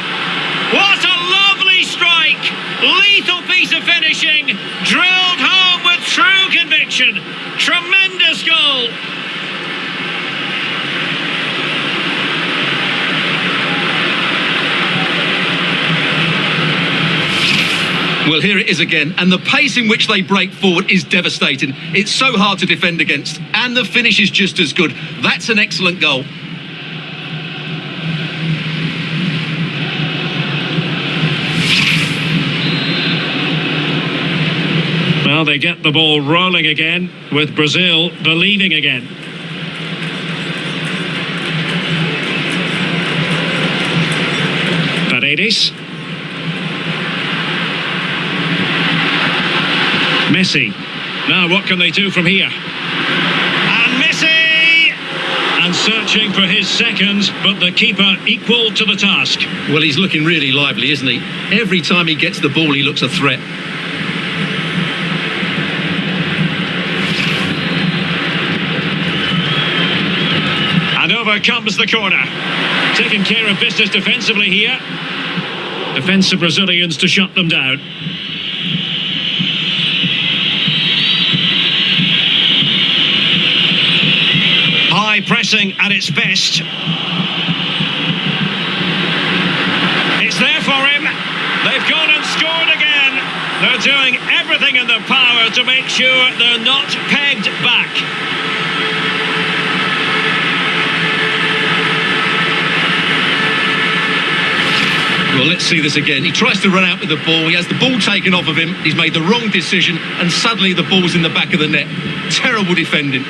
What a lovely strike! Lethal piece of finishing. Drilled home with true conviction. Tremendous goal. Well, here it is again, and the pace in which they break forward is devastating. It's so hard to defend against, and the finish is just as good. That's an excellent goal. Well, they get the ball rolling again, with Brazil believing again. Paredes. Messi. Now what can they do from here? And Messi! And searching for his second, but the keeper equal to the task. Well, he's looking really lively, isn't he? Every time he gets the ball, he looks a threat. And over comes the corner. Taking care of business defensively here. Defensive Brazilians to shut them down. High pressing at its best. It's there for him. They've gone and scored again. They're doing everything in their power to make sure they're not pegged back. Well, let's see this again. He tries to run out with the ball. He has the ball taken off of him. He's made the wrong decision, and suddenly the ball's in the back of the net. Terrible defending.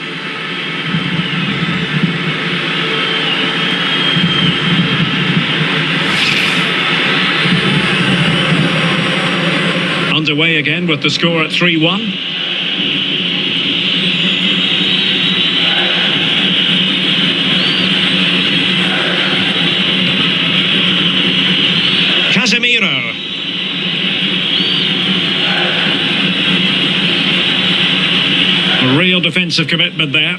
Underway again with the score at 3-1. Casemiro. A real defensive commitment there.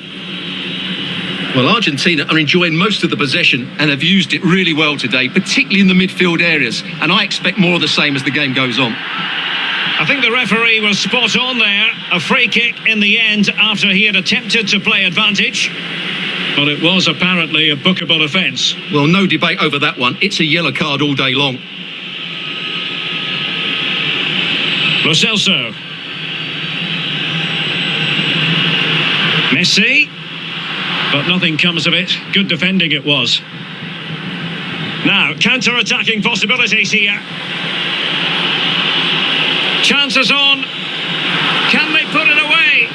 Well, Argentina are enjoying most of the possession and have used it really well today, particularly in the midfield areas. And I expect more of the same as the game goes on. I think the referee was spot on there. A free kick in the end after he had attempted to play advantage. But it was apparently a bookable offence. Well, no debate over that one. It's a yellow card all day long. Lo Celso. Messi. But nothing comes of it. Good defending it was. Now, counter-attacking possibilities here. Chances on. Can they put it away?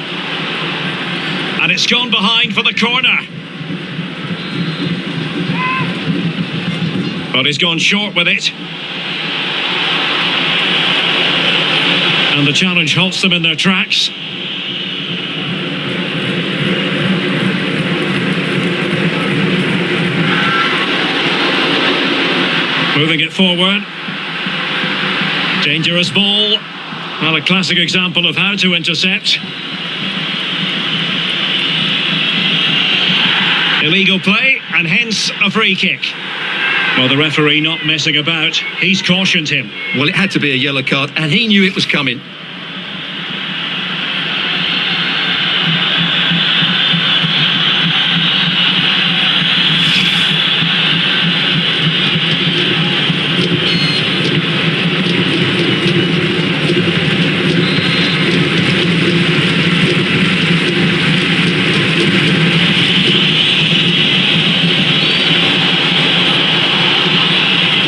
And it's gone behind for the corner. But he's gone short with it. And the challenge halts them in their tracks. Moving it forward. Dangerous ball. Well, a classic example of how to intercept. Illegal play, and hence a free kick. Well, the referee not messing about. He's cautioned him. Well, it had to be a yellow card, and he knew it was coming.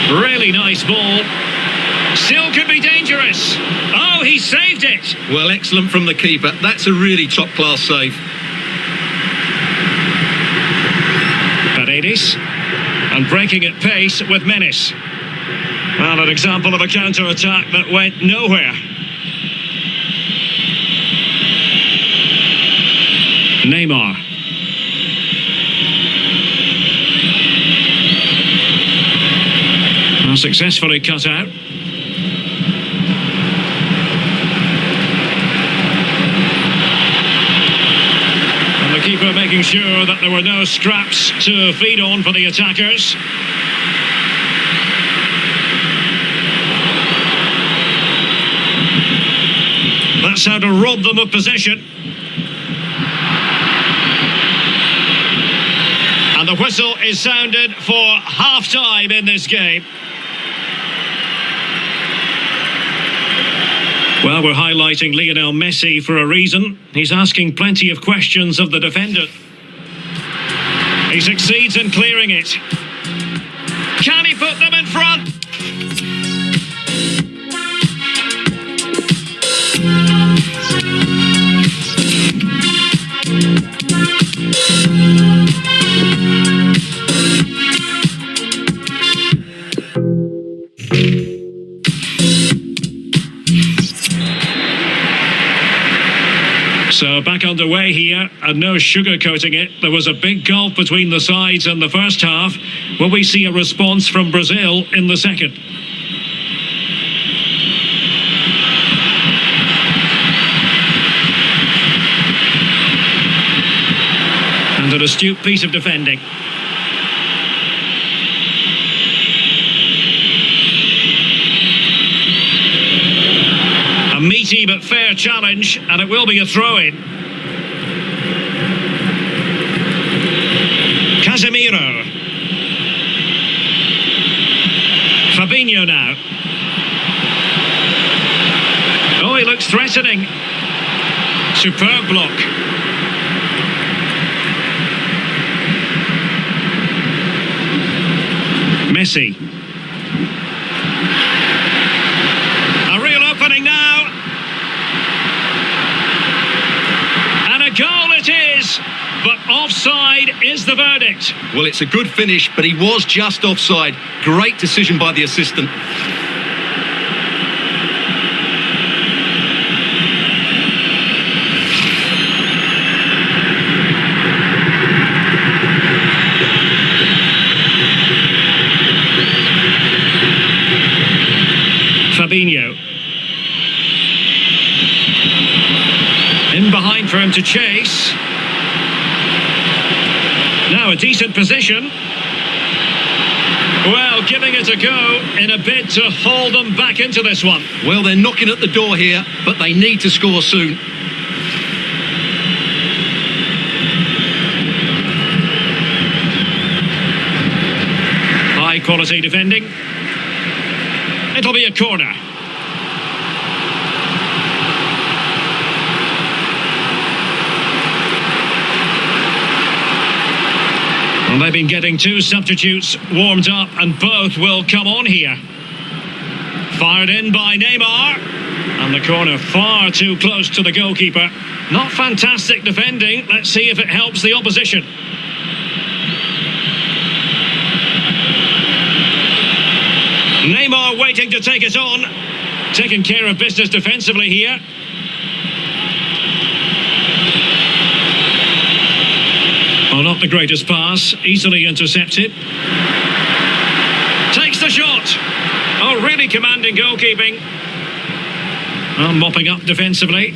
Really nice ball. Still could be dangerous. Oh, he saved it. Well, excellent from the keeper. That's a really top-class save. Paredes. And breaking at pace with menace. Well, an example of a counter-attack that went nowhere. Neymar. Well, successfully cut out. And the keeper making sure that there were no scraps to feed on for the attackers. That's how to rob them of possession. And the whistle is sounded for half-time in this game. Well, we're highlighting Lionel Messi for a reason. He's asking plenty of questions of the defender. He succeeds in clearing it. Can he put them in front? underway here, and no sugarcoating it. There was a big gulf between the sides in the first half. Will we see a response from Brazil in the second? And an astute piece of defending. A meaty but fair challenge, and it will be a throw-in. Casemiro. Fabinho now. Oh, he looks threatening. Superb block. Messi. A real opening now. And a goal it is, but offside is the verdict. Well, it's a good finish, but he was just offside. Great decision by the assistant. Fabinho. In behind for him to chase. Now a decent position. Well, giving it a go in a bid to hold them back into this one. Well, they're knocking at the door here, but they need to score soon. High quality defending. It'll be a corner. Well, they've been getting two substitutes warmed up, and both will come on here. Fired in by Neymar. And the corner far too close to the goalkeeper. Not fantastic defending. Let's see if it helps the opposition. Neymar waiting to take it on. Taking care of business defensively here. Oh, not the greatest pass. Easily intercepted. Takes the shot. Oh, really commanding goalkeeping. Well, mopping up defensively.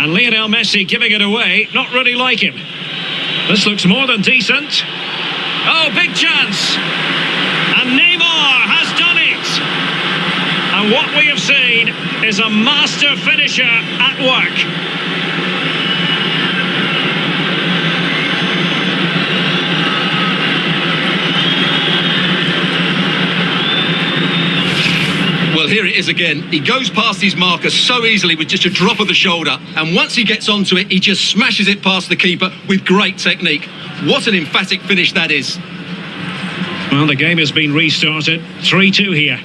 And Lionel Messi giving it away. Not really like him. This looks more than decent. Oh, big chance. And Neymar has done it. And what we have seen is a master finisher at work. Well, here it is again. He goes past his marker so easily with just a drop of the shoulder. And once he gets onto it, he just smashes it past the keeper with great technique. What an emphatic finish that is. Well, the game has been restarted. 3-2 here.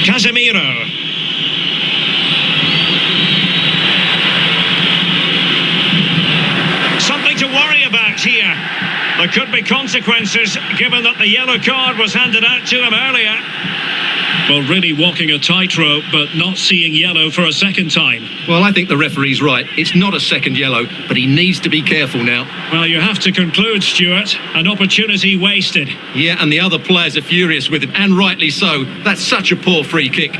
Casemiro. Something to worry about here. There could be consequences given that the yellow card was handed out to him earlier. Well, really walking a tightrope, but not seeing yellow for a second time. Well, I think the referee's right. It's not a second yellow, but he needs to be careful now. Well, you have to conclude, Stuart, an opportunity wasted. Yeah, and the other players are furious with him, and rightly so. That's such a poor free kick.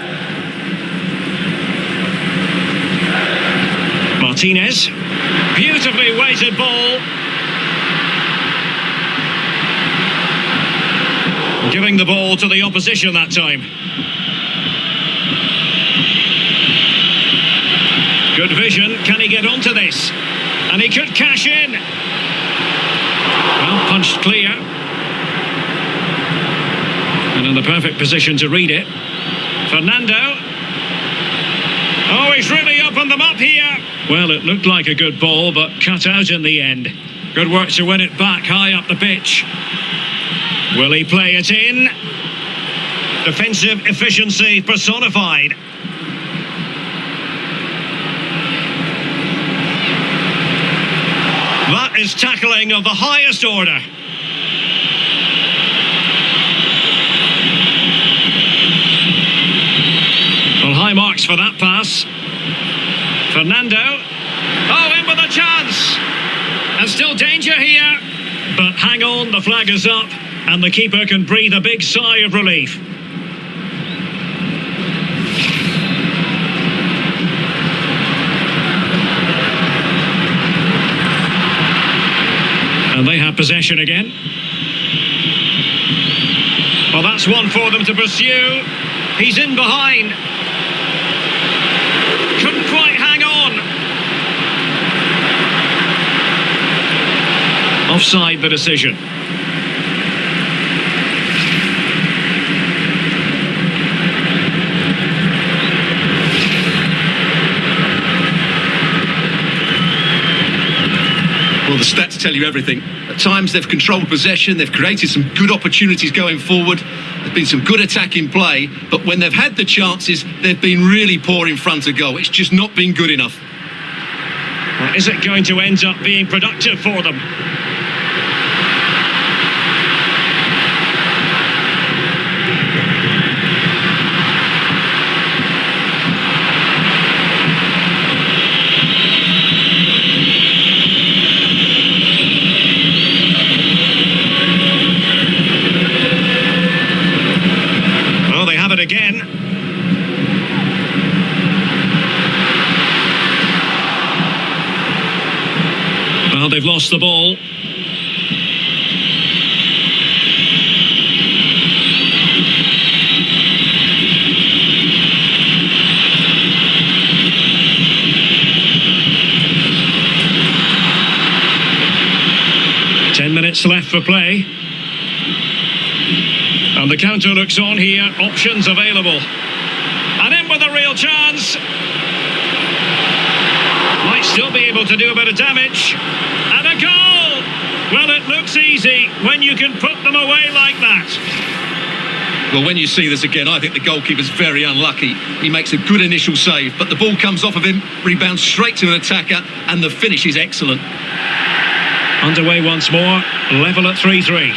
Martinez. Beautifully weighted ball. Giving the ball to the opposition that time. Good vision. Can he get onto this? And he could cash in. Well, punched clear. And in the perfect position to read it. Fernando. Oh, he's really opened them up here. Well, it looked like a good ball, but cut out in the end. Good work to win it back high up the pitch. Will he play it in? Defensive efficiency personified. is tackling of the highest order. Well, high marks for that pass. Fernando. Oh, in with a chance. And still danger here. But hang on, the flag is up. And the keeper can breathe a big sigh of relief. And they have possession again. Well, that's one for them to pursue. He's in behind. Couldn't quite hang on. Offside the decision. Well, the stats tell you everything. At times they've controlled possession, they've created some good opportunities going forward, there's been some good attacking play, but when they've had the chances, they've been really poor in front of goal. It's just not been good enough. Well, is it going to end up being productive for them? Again. Well, they've lost the ball. Minutes left for play. And the counter looks on here, options available. And in with a real chance. Might still be able to do a bit of damage. And a goal! Well, it looks easy when you can put them away like that. Well, when you see this again, I think the goalkeeper's very unlucky. He makes a good initial save, but the ball comes off of him, rebounds straight to an attacker, and the finish is excellent. Underway once more, level at 3-3.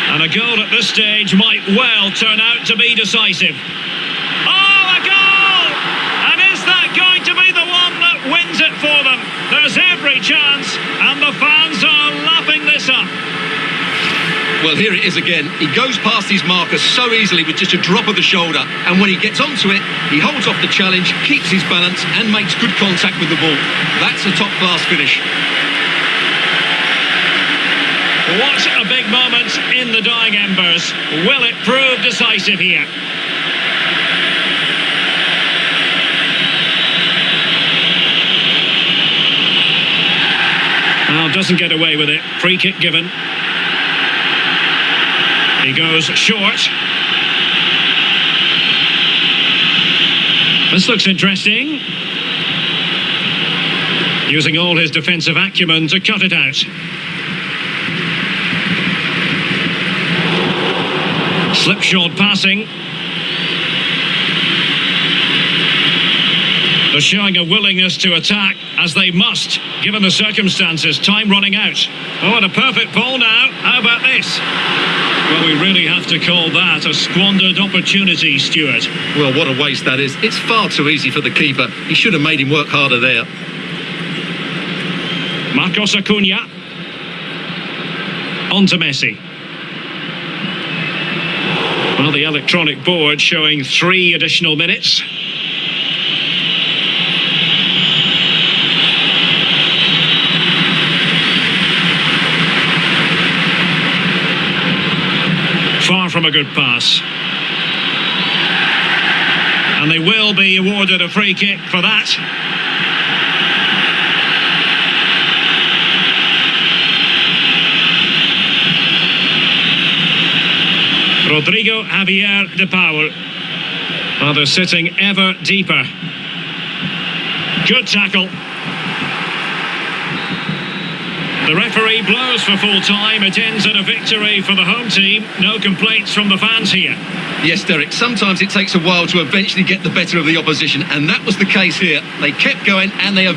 And a goal at this stage might well turn out to be decisive. Oh, a goal! And is that going to be the one that wins it for them? There's every chance, and the fans are lapping this up. Well, here it is again. He goes past his marker so easily with just a drop of the shoulder, and when he gets onto it, he holds off the challenge, keeps his balance, and makes good contact with the ball. That's a top-class finish. What a big moment in the dying embers. Will it prove decisive here? Well, doesn't get away with it. Free kick given. He goes short. This looks interesting. Using all his defensive acumen to cut it out. Slipshod passing. They're showing a willingness to attack, as they must, given the circumstances. Time running out. Oh, and a perfect ball now. How about this? Well, we really have to call that a squandered opportunity, Stuart. Well, what a waste that is. It's far too easy for the keeper. He should have made him work harder there. Marcos Acuna. On to Messi. Well, the electronic board showing 3 additional minutes. Far from a good pass. And they will be awarded a free kick for that. Rodrigo Javier de Paul. Well, they're sitting ever deeper. Good tackle. The referee blows for full time. It ends in a victory for the home team. No complaints from the fans here. Yes, Derek, sometimes it takes a while to eventually get the better of the opposition, and that was the case here. They kept going, and they are